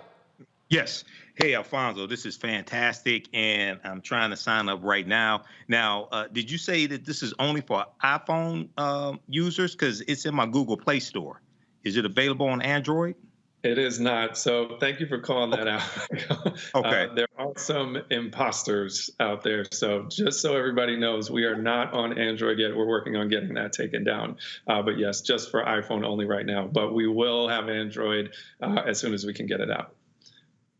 Yes. Hey, Alfonso, this is fantastic, and I'm trying to sign up right now. Now, did you say that this is only for iPhone users? Because it's in my Google Play Store. Is it available on Android? It is not. So thank you for calling that out. Okay. There are some imposters out there. So just so everybody knows, we are not on Android yet. We're working on getting that taken down. But yes, just for iPhone only right now. But we will have Android as soon as we can get it out.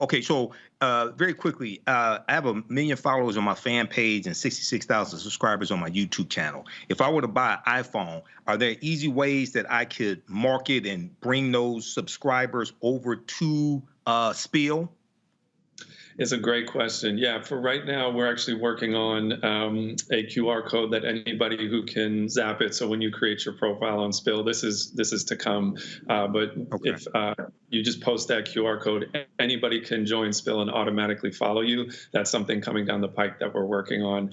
Okay, so very quickly, I have 1 million followers on my fan page and 66,000 subscribers on my YouTube channel. If I were to buy an iPhone, are there easy ways that I could market and bring those subscribers over to Spiel? It's a great question. Yeah, for right now, we're actually working on a QR code that anybody who can zap it. So when you create your profile on Spill, this is to come. But if you just post that QR code, anybody can join Spill and automatically follow you. That's something coming down the pike that we're working on.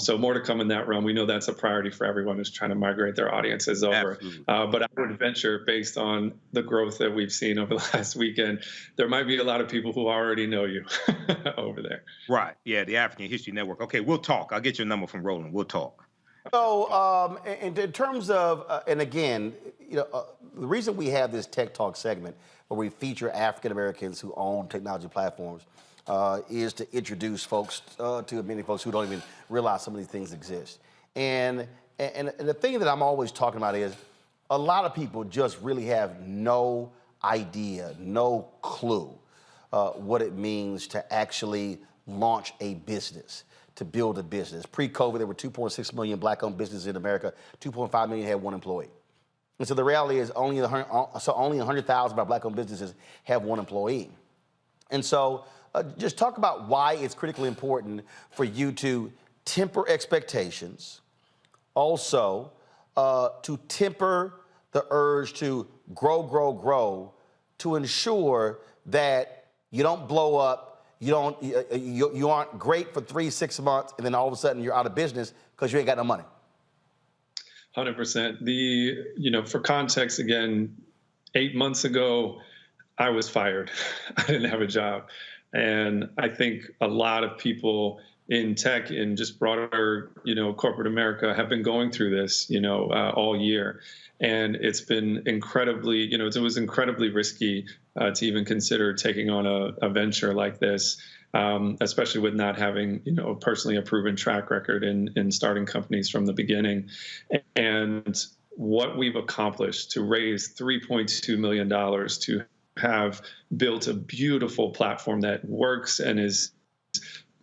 So more to come in that realm. We know that's a priority for everyone who's trying to migrate their audiences over. But I would venture, based on the growth that we've seen over the last weekend, there might be a lot of people who already know you over there. Right. Yeah, the African History Network. Okay, we'll talk. I'll get your number from Roland. We'll talk. So in terms of, and again, the reason we have this Tech Talk segment where we feature African Americans who own technology platforms is to introduce folks to many folks who don't even realize some of these things exist. And the thing that I'm always talking about is a lot of people just really have no idea, no clue what it means to actually launch a business, to build a business. Pre-COVID, there were 2.6 million Black-owned businesses in America. 2.5 million had one employee. And so the reality is only 100,000 of our Black-owned businesses have one employee. And so just talk about why it's critically important for you to temper expectations, also to temper the urge to grow, to ensure that You don't blow up. You aren't great for 3-6 months, and then all of a sudden you're out of business because you ain't got no money. 100%. For context, again, 8 months ago, I was fired. I didn't have a job. And I think a lot of people in tech and just broader, corporate America have been going through this, all year. And it's been incredibly, it was incredibly risky to even consider taking on a venture like this, especially with not having, personally a proven track record in starting companies from the beginning. And what we've accomplished to raise $3.2 million to have built a beautiful platform that works and is,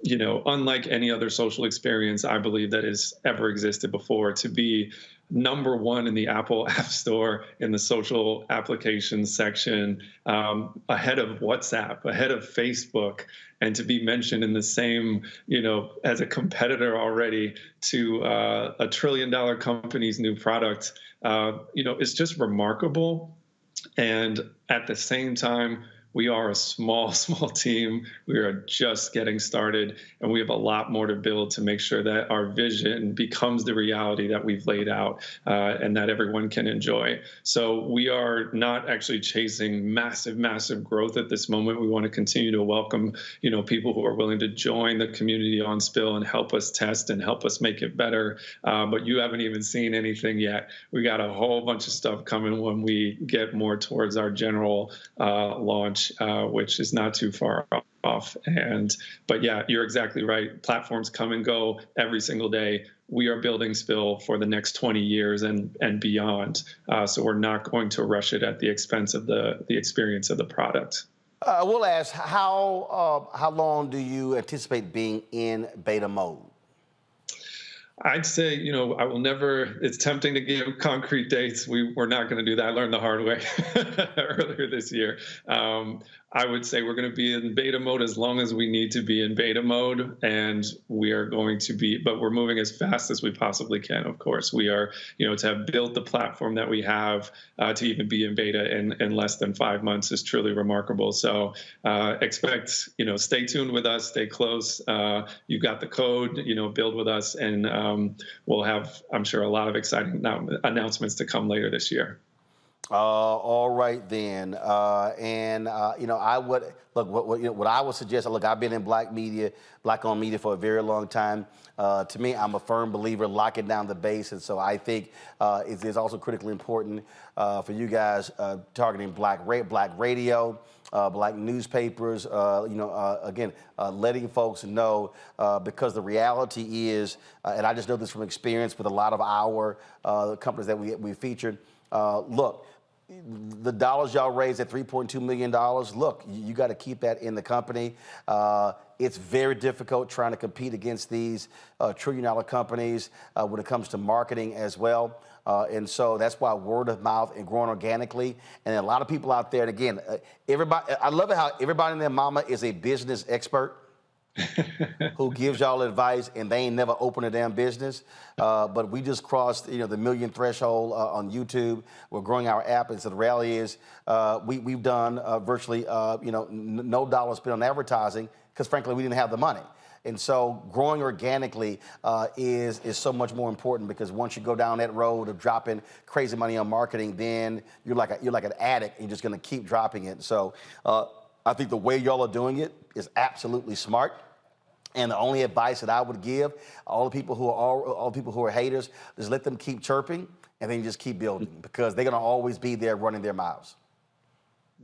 unlike any other social experience I believe that has ever existed before, to be #1 in the Apple App Store in the social applications section, ahead of WhatsApp, ahead of Facebook, and to be mentioned in the same, as a competitor already to a $1 trillion company's new product, it's just remarkable. And at the same time, we are a small team. We are just getting started, and we have a lot more to build to make sure that our vision becomes the reality that we've laid out and that everyone can enjoy. So we are not actually chasing massive growth at this moment. We want to continue to welcome, people who are willing to join the community on Spill and help us test and help us make it better. But you haven't even seen anything yet. We got a whole bunch of stuff coming when we get more towards our general launch, which is not too far off. But yeah, you're exactly right. Platforms come and go every single day. We are building Spill for the next 20 years and beyond. So we're not going to rush it at the expense of the experience of the product. We'll ask, how long do you anticipate being in beta mode? I'd say, I will never, it's tempting to give concrete dates. We're not going to do that. I learned the hard way earlier this year. I would say we're going to be in beta mode as long as we need to be in beta mode. And we are going to be, but we're moving as fast as we possibly can, of course. We are, to have built the platform that we have to even be in beta in less than 5 months is truly remarkable. So expect, stay tuned with us, stay close. You've got the code, build with us, and we'll have, I'm sure, a lot of exciting announcements to come later this year. All right then, I would look. What I would suggest. Look, I've been in black-owned media for a very long time. To me, I'm a firm believer locking down the base, and so I think it is also critically important for you guys targeting black radio, black newspapers. Again, letting folks know because the reality is, and I just know this from experience with a lot of our companies that we featured. Look, the dollars y'all raised at $3.2 million, look, you got to keep that in the company. It's very difficult trying to compete against these trillion-dollar companies when it comes to marketing as well. And so that's why word of mouth and growing organically. And a lot of people out there, and again, I love it how everybody and their mama is a business expert. Who gives y'all advice, and they ain't never opened a damn business. But we just crossed, the 1 million threshold on YouTube. We're growing our app, and so the reality is we've done virtually, no dollar spent on advertising because, frankly, we didn't have the money. And so growing organically is so much more important because once you go down that road of dropping crazy money on marketing, then you're like an addict, and you're just going to keep dropping it. So I think the way y'all are doing it is absolutely smart. And the only advice that I would give all the people who are haters is let them keep chirping, and then just keep building because they're gonna always be there running their mouths.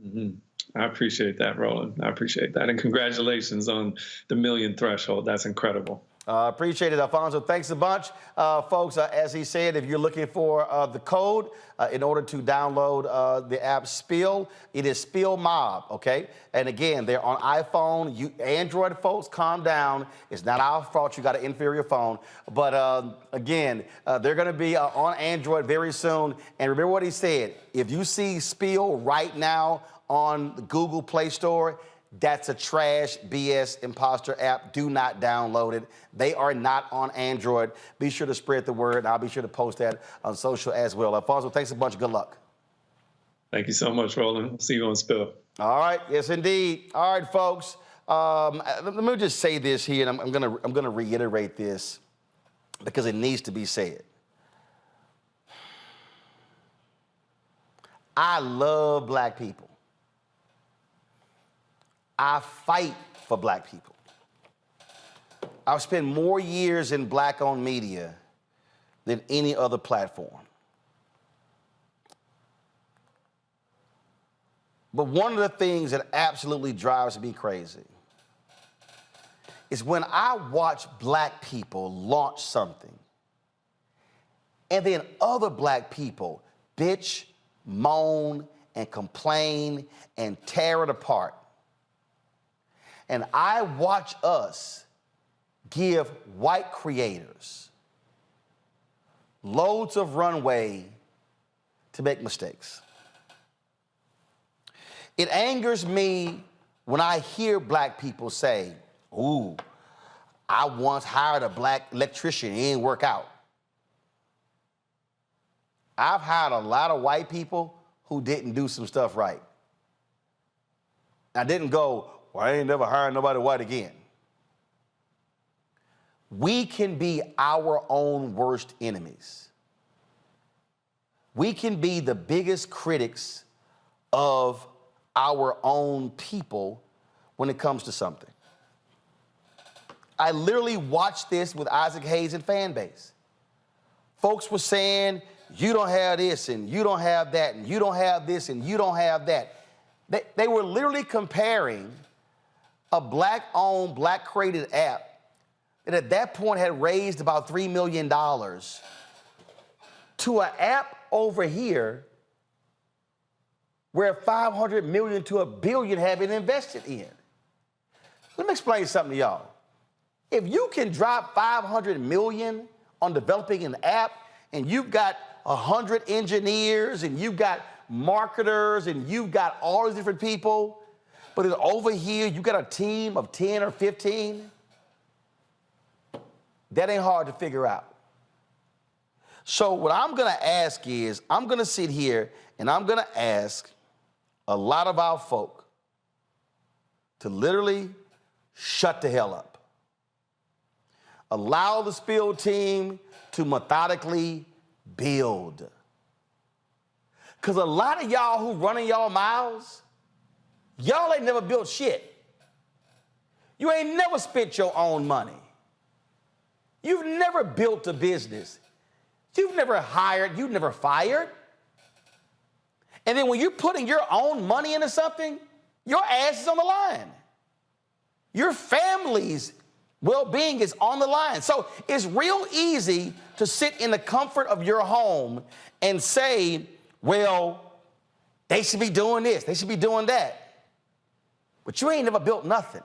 Mm-hmm. I appreciate that, Roland. I appreciate that, and congratulations on the 1 million threshold. That's incredible. Appreciate it, Alfonso. Thanks a bunch. Folks, as he said, if you're looking for the code in order to download the app Spiel, it is Spiel Mob, okay? And again, they're on iPhone. Android folks, calm down. It's not our fault you got an inferior phone. But again, they're going to be on Android very soon. And remember what he said. If you see Spiel right now on the Google Play Store, that's a trash, BS, imposter app. Do not download it. They are not on Android. Be sure to spread the word. I'll be sure to post that on social as well. Alfonso, thanks a bunch. Good luck. Thank you so much, Roland. See you on Spill. All right, yes, indeed. All right, folks. Let me just say this here, and I'm gonna reiterate this because it needs to be said. I love black people. I fight for black people. I've spent more years in black-owned media than any other platform. But one of the things that absolutely drives me crazy is when I watch black people launch something and then other black people bitch, moan, and complain and tear it apart. And I watch us give white creators loads of runway to make mistakes. It angers me when I hear black people say, ooh, I once hired a black electrician, it didn't work out. I've hired a lot of white people who didn't do some stuff right. I didn't go, well, I ain't never hiring nobody white again. We can be our own worst enemies. We can be the biggest critics of our own people when it comes to something. I literally watched this with Isaac Hayes and fan base. Folks were saying, you don't have this, and you don't have that, and you don't have this, and you don't have that. They were literally comparing a black-owned, black-created app that at that point had raised about $3 million to an app over here where 500 million to $1 billion have been invested in. Let me explain something to y'all. If you can drop 500 million on developing an app, and you've got 100 engineers, and you've got marketers, and you've got all these different people, but then over here you got a team of 10 or 15, that ain't hard to figure out. So what I'm gonna ask is, I'm gonna sit here and I'm gonna ask a lot of our folk to literally shut the hell up. Allow the Spiel team to methodically build. Because a lot of y'all who running y'all mouths, y'all ain't never built shit. You ain't never spent your own money. You've never built a business. You've never hired, you've never fired. And then when you're putting your own money into something, your ass is on the line. Your family's well-being is on the line. So it's real easy to sit in the comfort of your home and say, well, they should be doing this, they should be doing that. But you ain't never built nothing.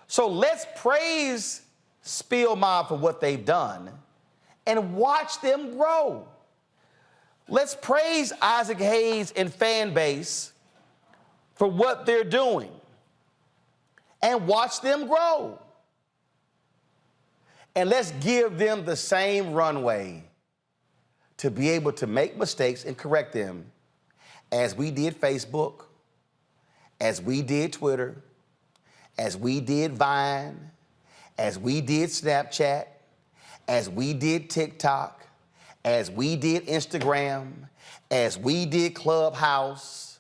So let's praise Spiel Mob for what they've done and watch them grow. Let's praise Isaac Hayes and fan base for what they're doing and watch them grow. And let's give them the same runway to be able to make mistakes and correct them as we did Facebook, as we did Twitter, as we did Vine, as we did Snapchat, as we did TikTok, as we did Instagram, as we did Clubhouse,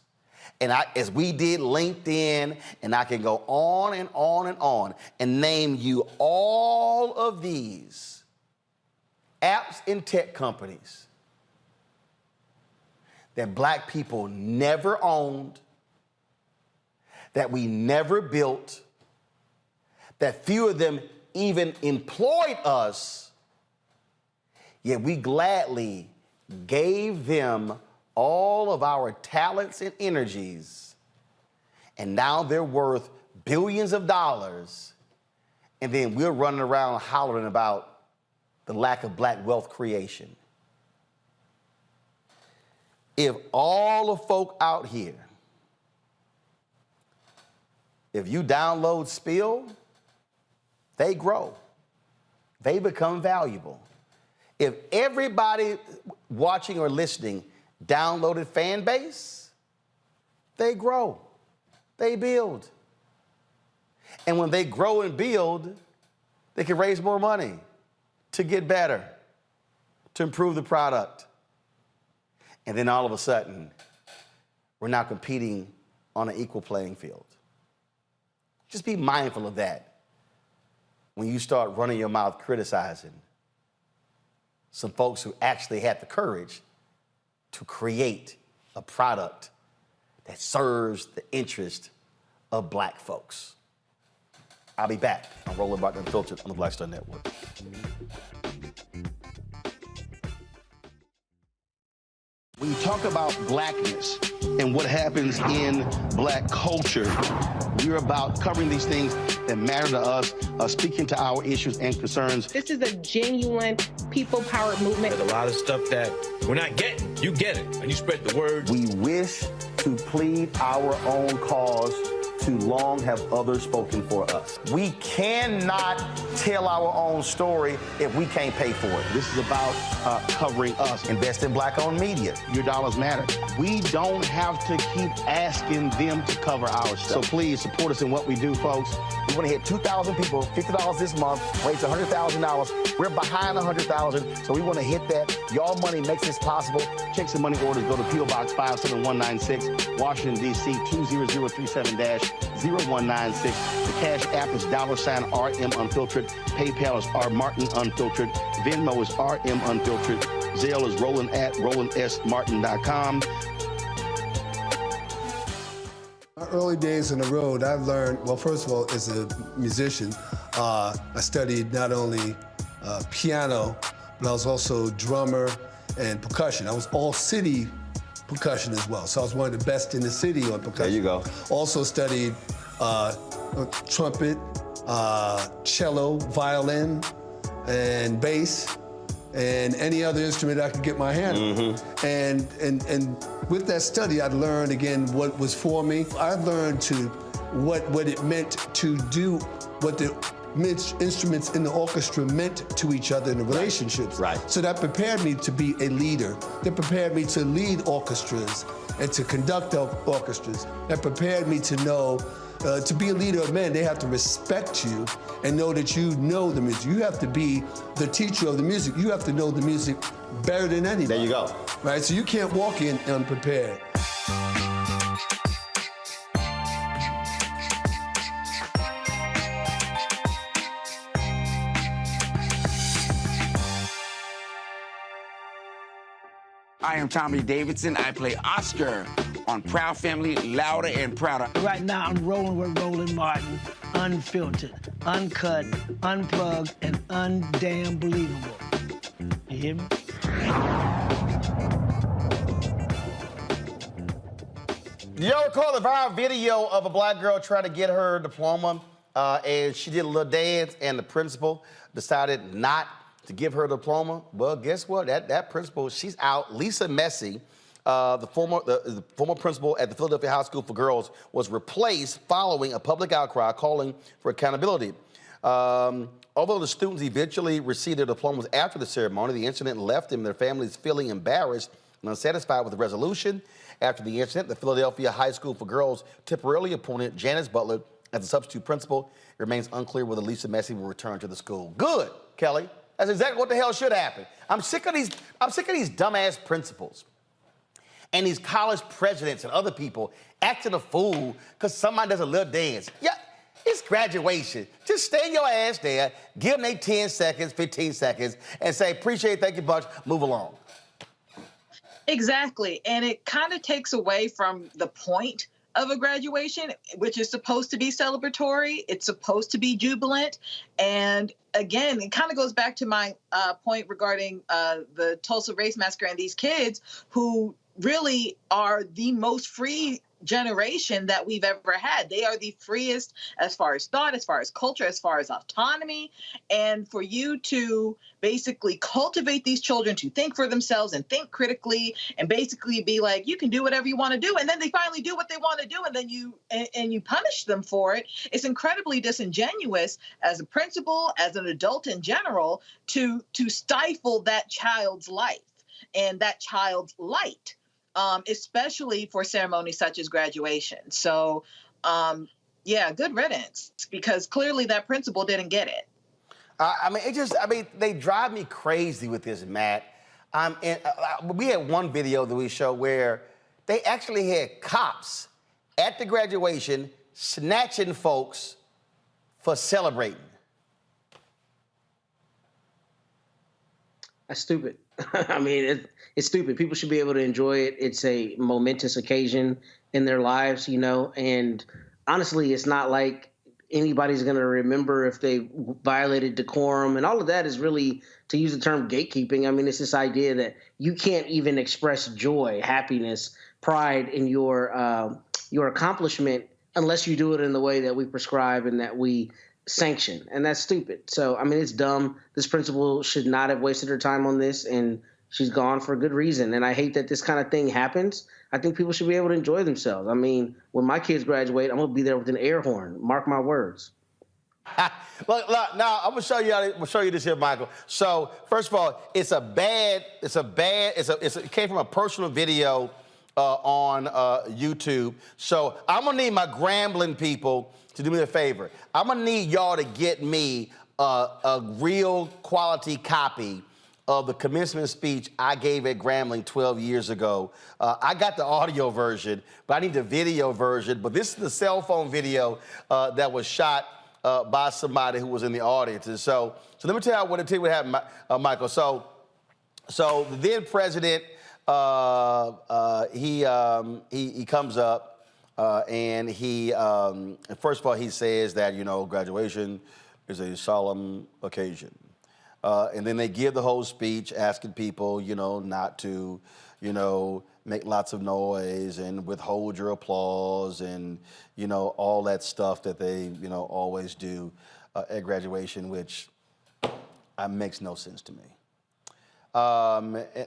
and as we did LinkedIn, and I can go on and on and on and name you all of these apps and tech companies that black people never owned, that we never built, that few of them even employed us, yet we gladly gave them all of our talents and energies, and now they're worth billions of dollars, and then we're running around hollering about the lack of black wealth creation. If all the folk out here, if you download Spiel, they grow, they become valuable. If everybody watching or listening downloaded fan base, they grow, they build. And when they grow and build, they can raise more money to get better, to improve the product. And then all of a sudden, we're now competing on an equal playing field. Just be mindful of that when you start running your mouth criticizing some folks who actually had the courage to create a product that serves the interest of black folks. I'll be back on Roland Martin Unfiltered on the Black Star Network. When you talk about blackness and what happens in black culture, we're about covering these things that matter to us, speaking to our issues and concerns. This is a genuine people-powered movement. There's a lot of stuff that we're not getting. You get it, and you spread the word. We wish to plead our own cause. Too long have others spoken for us. We cannot tell our own story if we can't pay for it. This is about covering us. Invest in black-owned media. Your dollars matter. We don't have to keep asking them to cover our stuff. So please support us in what we do, folks. We want to hit 2,000 people, $50 this month, raise $100,000. We're behind $100,000, so we want to hit that. Y'all money makes this possible. Checks and money orders go to P.O. Box 57196, Washington, D.C. 20037-0196. The Cash App is $RM Unfiltered. PayPal is R Martin Unfiltered. Venmo is RM Unfiltered. Zelle is Roland at RolandSMartin.com. My early days on the road, I learned, well, first of all, as a musician, I studied not only piano, but I was also drummer and percussion. I was all city percussion as well. So I was one of the best in the city on percussion. There you go. Also studied trumpet, cello, violin, and bass, and any other instrument I could get my hand on. And with that study, I learned again what was for me. I learned what it meant to do what the instruments in the orchestra meant to each other in the relationships. Right. So that prepared me to be a leader. That prepared me to lead orchestras and to conduct orchestras. That prepared me to know, to be a leader of men, they have to respect you and know that you know the music. You have to be the teacher of the music. You have to know the music better than anybody. There you go. Right, so you can't walk in unprepared. I am Tommy Davidson. I play Oscar on Proud Family, Louder and Prouder. Right now, I'm rolling with Roland Martin, unfiltered, uncut, unplugged, and undamn believable. You hear me? Do y'all recall the viral video of a black girl trying to get her diploma, and she did a little dance, and the principal decided not to give her a diploma? Well, guess what? That principal, she's out. Lisa Messi, the former principal at the Philadelphia High School for Girls, was replaced following a public outcry calling for accountability. Although the students eventually received their diplomas after the ceremony, the incident left them and their families feeling embarrassed and unsatisfied with the resolution. After the incident, the Philadelphia High School for Girls temporarily appointed Janice Butler as the substitute principal. It remains unclear whether Lisa Messi will return to the school. Good, Kelly. That's exactly what the hell should happen. I'm sick of these dumbass principals and these college presidents and other people acting a fool because somebody does a little dance. Yeah, it's graduation. Just stay your ass there, give them their 10 seconds, 15 seconds, and say, appreciate, thank you much, move along. Exactly. And it kind of takes away from the point of a graduation, which is supposed to be celebratory. It's supposed to be jubilant. And again, it kind of goes back to my point regarding the Tulsa Race Massacre and these kids who really are the most free generation that we've ever had. They are the freest as far as thought, as far as culture, as far as autonomy. And for you to basically cultivate these children to think for themselves and think critically and basically be like, you can do whatever you want to do. And then they finally do what they want to do. And then you punish them for it. It's incredibly disingenuous as a principal, as an adult in general, to stifle that child's life and that child's light. especially for ceremonies such as graduation. So, yeah, good riddance, because clearly that principal didn't get it. They drive me crazy with this, Matt. We had one video that we showed where they actually had cops at the graduation snatching folks for celebrating. That's stupid. I mean, it's stupid. People should be able to enjoy it. It's a momentous occasion in their lives, you know, and honestly, it's not like anybody's going to remember if they violated decorum, and all of that is really, to use the term, gatekeeping. I mean, it's this idea that you can't even express joy, happiness, pride in your accomplishment unless you do it in the way that we prescribe and that we sanction, and that's stupid. So, I mean, it's dumb. This principal should not have wasted her time on this, and she's gone for a good reason. And I hate that this kind of thing happens. I think people should be able to enjoy themselves. I mean, when my kids graduate, I'm going to be there with an air horn. Mark my words. Look, now I'm gonna show you this here, Michael. So, first of all, it came from a personal video on YouTube. So I'm gonna need my Grambling people to do me a favor. I'm gonna need y'all to get me a real quality copy of the commencement speech I gave at Grambling 12 years ago. I got the audio version, but I need the video version. But this is the cell phone video that was shot by somebody who was in the audience. And so let me tell you what happened, Michael. So the then president, he comes up and he first of all he says that, you know, graduation is a solemn occasion. And then they give the whole speech asking people, you know, not to, you know, make lots of noise and withhold your applause and, you know, all that stuff that they, you know, always do at graduation, which makes no sense to me.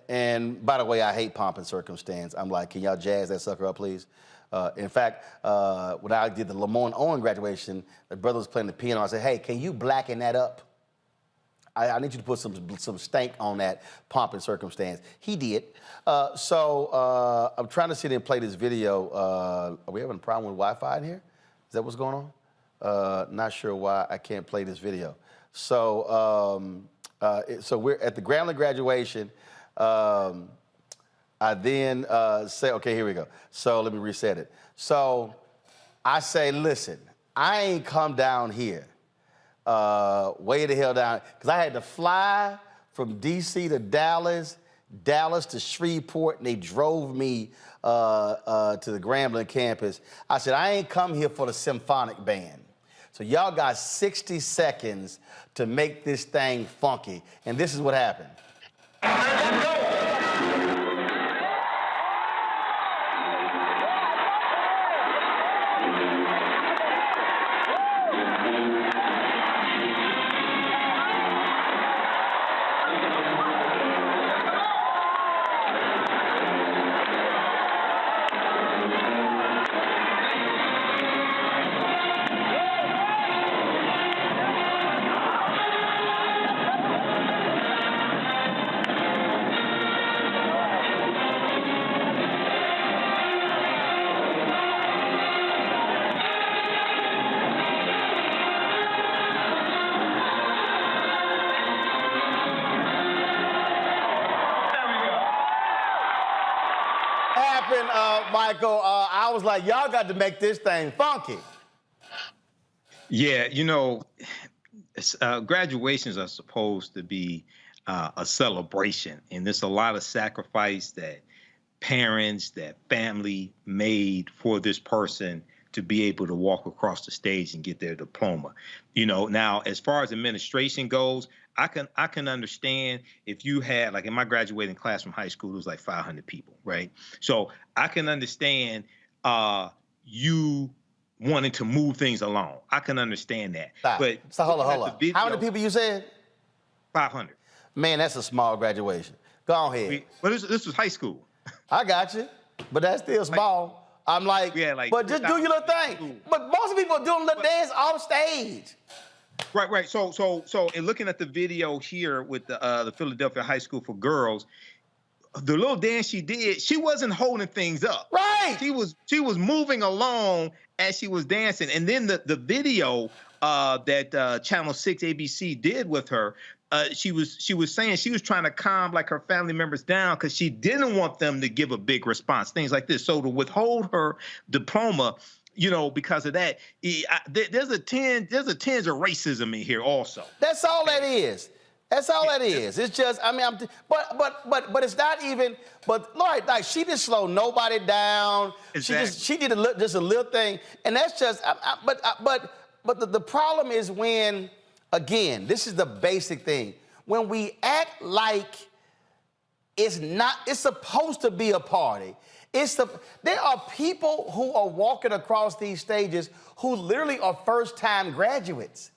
And by the way, I hate pomp and circumstance. I'm like, can y'all jazz that sucker up, please? In fact, when I did the Lamont Owen graduation, the brother was playing the piano. I said, hey, can you blacken that up? I need you to put some stank on that pomp and circumstance. He did. So I'm trying to sit and play this video. Are we having a problem with Wi-Fi in here? Is that what's going on? Not sure why I can't play this video. So so we're at the Grambling graduation. I then say, okay, here we go. So let me reset it. So I say, listen, I ain't come down here. Way the hell down, because I had to fly from D.C. to Dallas to Shreveport, and they drove me to the Grambling campus. I said, I ain't come here for the symphonic band. So y'all got 60 seconds to make this thing funky. And this is what happened. Michael, I was like, y'all got to make this thing funky. Yeah, you know, graduations are supposed to be a celebration, and there's a lot of sacrifice that parents, that family made for this person to be able to walk across the stage and get their diploma. You know, now as far as administration goes, I can understand if you had, like in my graduating class from high school, it was like 500 people, right? So I can understand you wanting to move things along. I can understand that. Stop. But so hold on. How many people you said? 500. Man, that's a small graduation. Go ahead. But this was high school. I got you, but that's still small. I'm like, yeah, but just do your little thing. But most people are doing the dance off stage. Right. So in looking at the video here with the Philadelphia High School for Girls, the little dance she did, she wasn't holding things up. Right. She was moving along as she was dancing. And then the video that Channel 6 ABC did with her, she was saying she was trying to calm like her family members down because she didn't want them to give a big response, things like this. So to withhold her diploma, because of that, there's a tinge of racism in here also. That's all that is. That's all that is. It's just, I mean, but it's not even. But Lord, like she didn't slow nobody down. Exactly. She did just a little thing, and that's just. But the problem is when, again, this is the basic thing. When we act like it's not, it's supposed to be a party. There are people who are walking across these stages who literally are first-time graduates.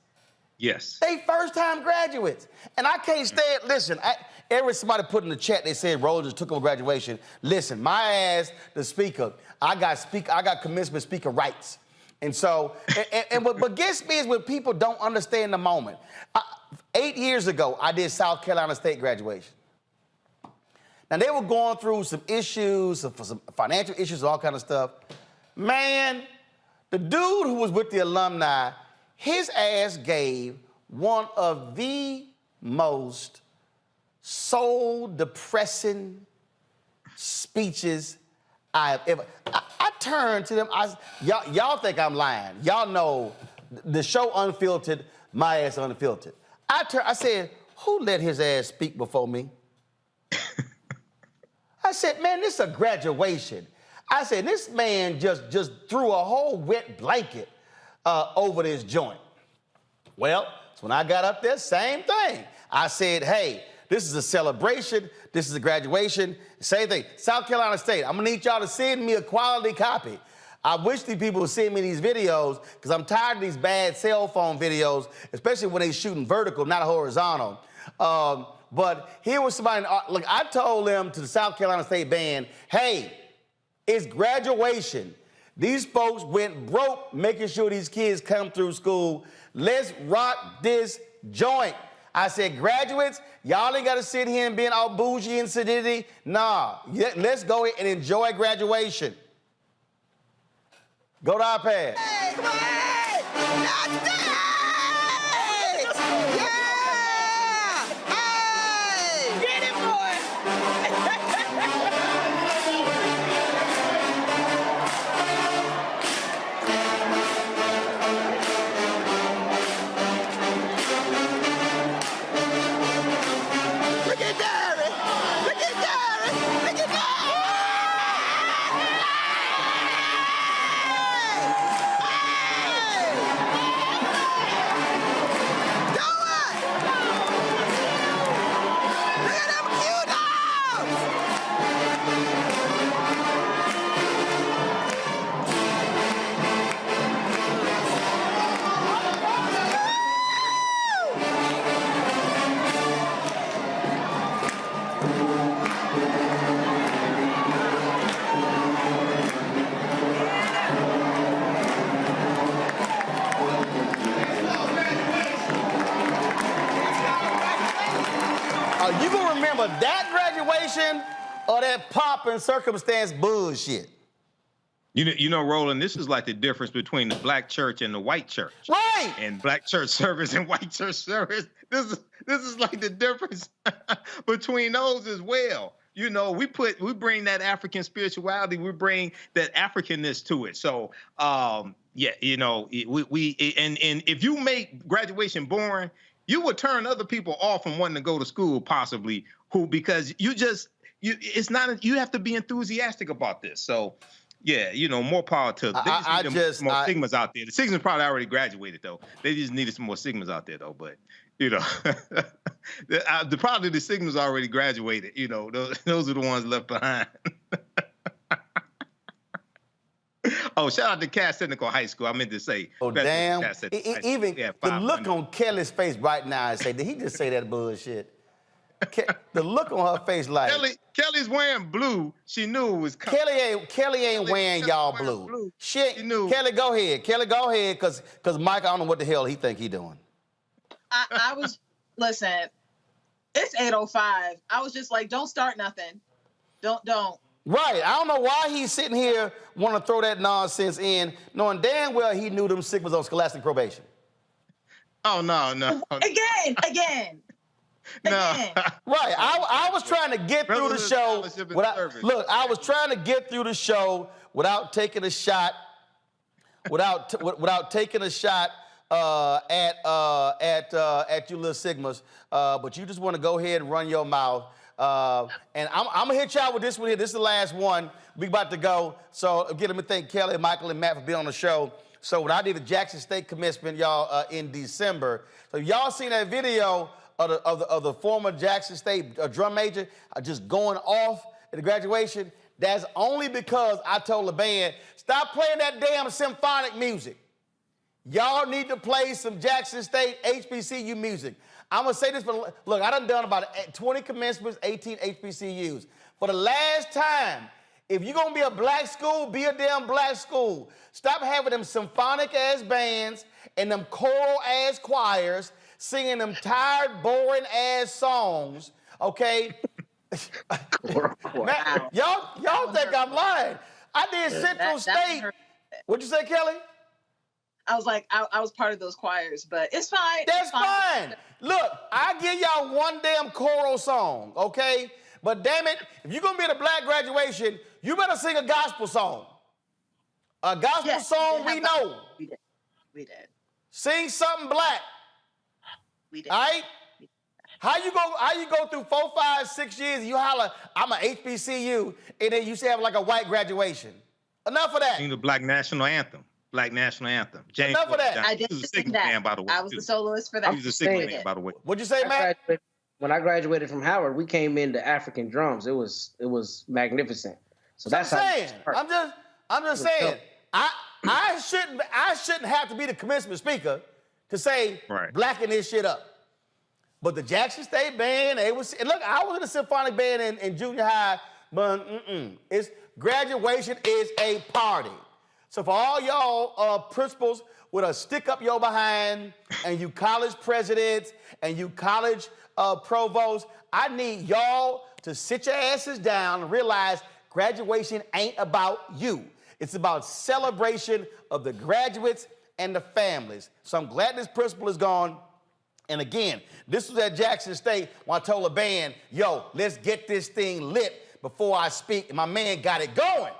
Yes. They first-time graduates. And I can't stand, listen, somebody put in the chat, they said Roland just took over graduation. Listen, my ass, the speaker, I got commencement speaker rights. And so, what gets me is when people don't understand the moment. 8 years ago, I did South Carolina State graduation. Now, they were going through some issues, some financial issues, all kind of stuff. Man, the dude who was with the alumni, his ass gave one of the most soul-depressing speeches I have ever. I turned to them. Y'all think I'm lying. Y'all know the show Unfiltered, my ass Unfiltered. I said, who let his ass speak before me? I said, man, this is a graduation. I said, this man just threw a whole wet blanket over this joint. Well, so when I got up there, same thing. I said, hey, this is a celebration. This is a graduation. Same thing. South Carolina State, I'm gonna need y'all to send me a quality copy. I wish these people would send me these videos because I'm tired of these bad cell phone videos, especially when they shooting vertical, not horizontal. But here was somebody, look, I told them to the South Carolina State band, hey, it's graduation. These folks went broke making sure these kids come through school. Let's rock this joint. I said, graduates, y'all ain't got to sit here and being all bougie and sedity. Nah, let's go and enjoy graduation. Go to iPad. Hey, come on, hey! That's it! Yeah! Hey! Get it, boy! Look at Derry! Look at Derry! Look at Derry! You gonna remember that graduation or that pomp and circumstance bullshit? You know, Roland, this is like the difference between the black church and the white church. Right. And black church service and white church service. This is like the difference between those as well. You know, we bring that African spirituality, we bring that Africanness to it. So, yeah, you know, and if you make graduation boring, you would turn other people off from wanting to go to school, possibly, because you have to be enthusiastic about this. So, yeah, you know, more power to them. They just need more Sigmas out there. The Sigmas probably already graduated, though. They just needed some more Sigmas out there, though. But, you know, probably the Sigmas already graduated. You know, those are the ones left behind. Oh, shout out to Cass Technical High School. I meant to say. Oh, damn. Even the look on Kelly's face right now and say, did he just say that bullshit? The look on her face like. Kelly's wearing blue. She knew it was coming. Kelly ain't wearing y'all blue. She knew. Kelly, go ahead. Kelly, go ahead, because Mike, I don't know what the hell he think he doing. I was, listen, it's 8:05. I was just like, don't start nothing. Don't. Right. I don't know why he's sitting here want to throw that nonsense in, knowing damn well he knew them sick was on scholastic probation. Oh, no. Again. No. Right. I was trying to get through the show I was trying to get through the show without taking a shot taking a shot at you little Sigmas, but you just want to go ahead and run your mouth. And I'm gonna hit y'all with this one here. This is the last one. We about to go. So again, let me thank Kelly, Michael, and Matt for being on the show. So when I did the Jackson State commencement, y'all, in December, so y'all seen that video of the former Jackson State drum major just going off at the graduation. That's only because I told the band, stop playing that damn symphonic music. Y'all need to play some Jackson State HBCU music. I'm gonna say this, but look, I done about 20 commencements, 18 HBCUs. For the last time, if you're gonna be a black school, be a damn black school. Stop having them symphonic ass bands and them choral ass choirs singing them tired, boring ass songs, okay? Man, y'all think I'm lying. I did Central State. What'd you say, Kelly? I was like, I was part of those choirs, but it's fine. That's fine. Look, I give y'all one damn choral song, okay? But damn it, if you're gonna be at a black graduation, you better sing a gospel song. A gospel song we know. We did. Sing something black. We did. All right? How you go through 4, 5, 6 years and you holler, I'm a HBCU, and then you say have like a white graduation? Enough of that. Sing the Black National Anthem. James Enough of that. I did sing that. Man, by the way, I was the soloist for that. He was a Sigma man, by the way. What'd you say, Matt? When I graduated from Howard, we came into African drums. It was magnificent. So that's what how I'm saying. I'm just saying. I shouldn't have to be the commencement speaker to say blacking this shit up. But the Jackson State band, and look, I was in a symphonic band in junior high, but graduation is a party. So for all y'all principals with a stick up your behind, and you college presidents, and you college provosts, I need y'all to sit your asses down and realize graduation ain't about you. It's about celebration of the graduates and the families. So I'm glad this principal is gone. And again, this was at Jackson State when I told the band, yo, let's get this thing lit before I speak. And my man got it going.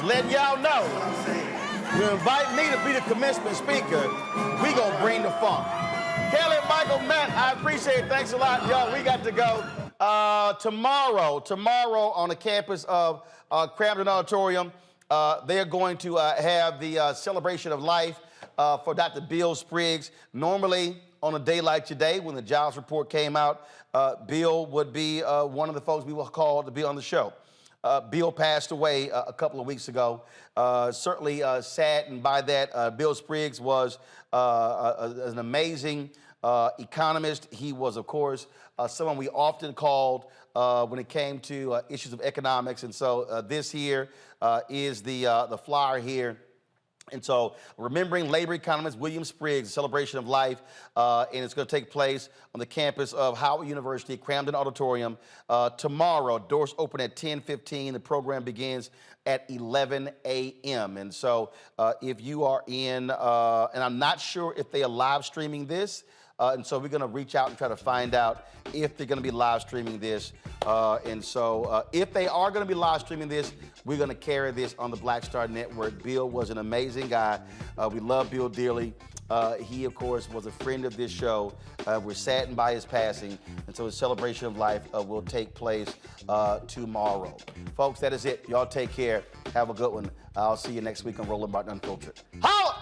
Letting y'all know, you invite me to be the commencement speaker, we gonna bring the funk. Kelly, Michael, Matt, I appreciate it. Thanks a lot, y'all. We got to go. Tomorrow on the campus of Camden Auditorium, they're going to have the celebration of life for Dr. Bill Spriggs. Normally, on a day like today, when the jobs report came out, Bill would be one of the folks we will call to be on the show. Bill passed away a couple of weeks ago. Certainly saddened by that. Bill Spriggs was an amazing economist. He was, of course, someone we often called when it came to issues of economics. And so this here is the flyer here. And so, remembering labor economist William Spriggs, celebration of life, and it's going to take place on the campus of Howard University, Camden Auditorium, tomorrow. Doors open at 10:15. The program begins at 11 a.m. And so, if you are in, and I'm not sure if they are live streaming this, and so we're going to reach out and try to find out if they're going to be live streaming this. And so if they are going to be live streaming this, we're going to carry this on the Black Star Network. Bill was an amazing guy. We love Bill dearly. He, of course, was a friend of this show. We're saddened by his passing. And so the celebration of life will take place tomorrow. Folks, that is it. Y'all take care. Have a good one. I'll see you next week on Roland Martin Unfiltered. Holla!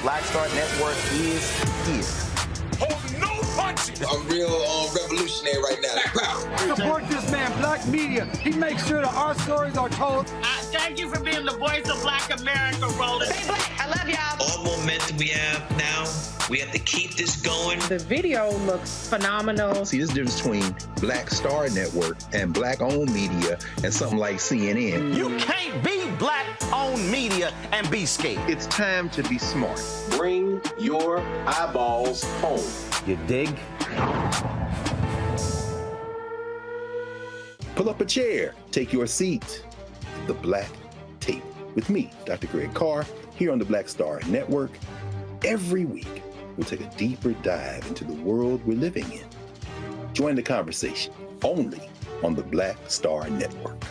Black Star Network is here. Oh, no punches! I'm real revolutionary right now. Support this man, Black Media. He makes sure that our stories are told. Thank you for being the voice of Black America, Roland. Stay black. I love y'all. All momentum we have now, we have to keep this going. The video looks phenomenal. See, there's a difference between Black Star Network and Black-owned media and something like CNN. You can't be Black-owned media and be scared. It's time to be smart. Bring your eyeballs home. You dig? Pull up a chair, take your seat. The Black Tape with me, Dr. Greg Carr, here on the Black Star Network. Every week, we'll take a deeper dive into the world we're living in. Join the conversation only on the Black Star Network.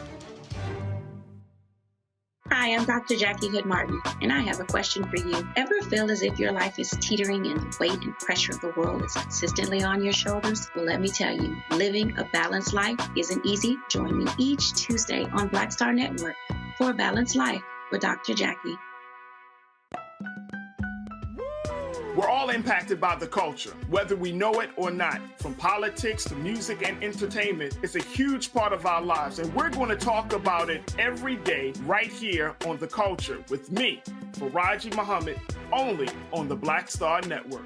Hi, I'm Dr. Jackie Hood Martin, and I have a question for you. Ever feel as if your life is teetering and the weight and pressure of the world is consistently on your shoulders? Well, let me tell you, living a balanced life isn't easy. Join me each Tuesday on Black Star Network for A Balanced Life with Dr. Jackie. We're all impacted by the culture, whether we know it or not. From politics to music and entertainment, it's a huge part of our lives, and we're going to talk about it every day right here on The Culture with me, Faraji Muhammad, only on the Black Star Network.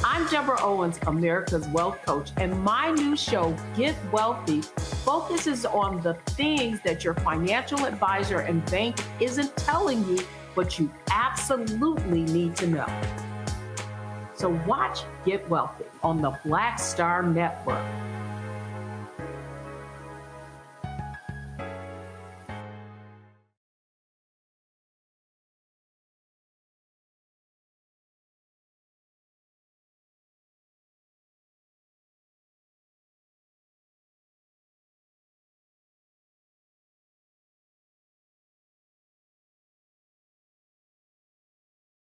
I'm Deborah Owens, America's Wealth Coach, and my new show, Get Wealthy, focuses on the things that your financial advisor and bank isn't telling you, but you absolutely need to know. So watch Get Wealthy on the Black Star Network.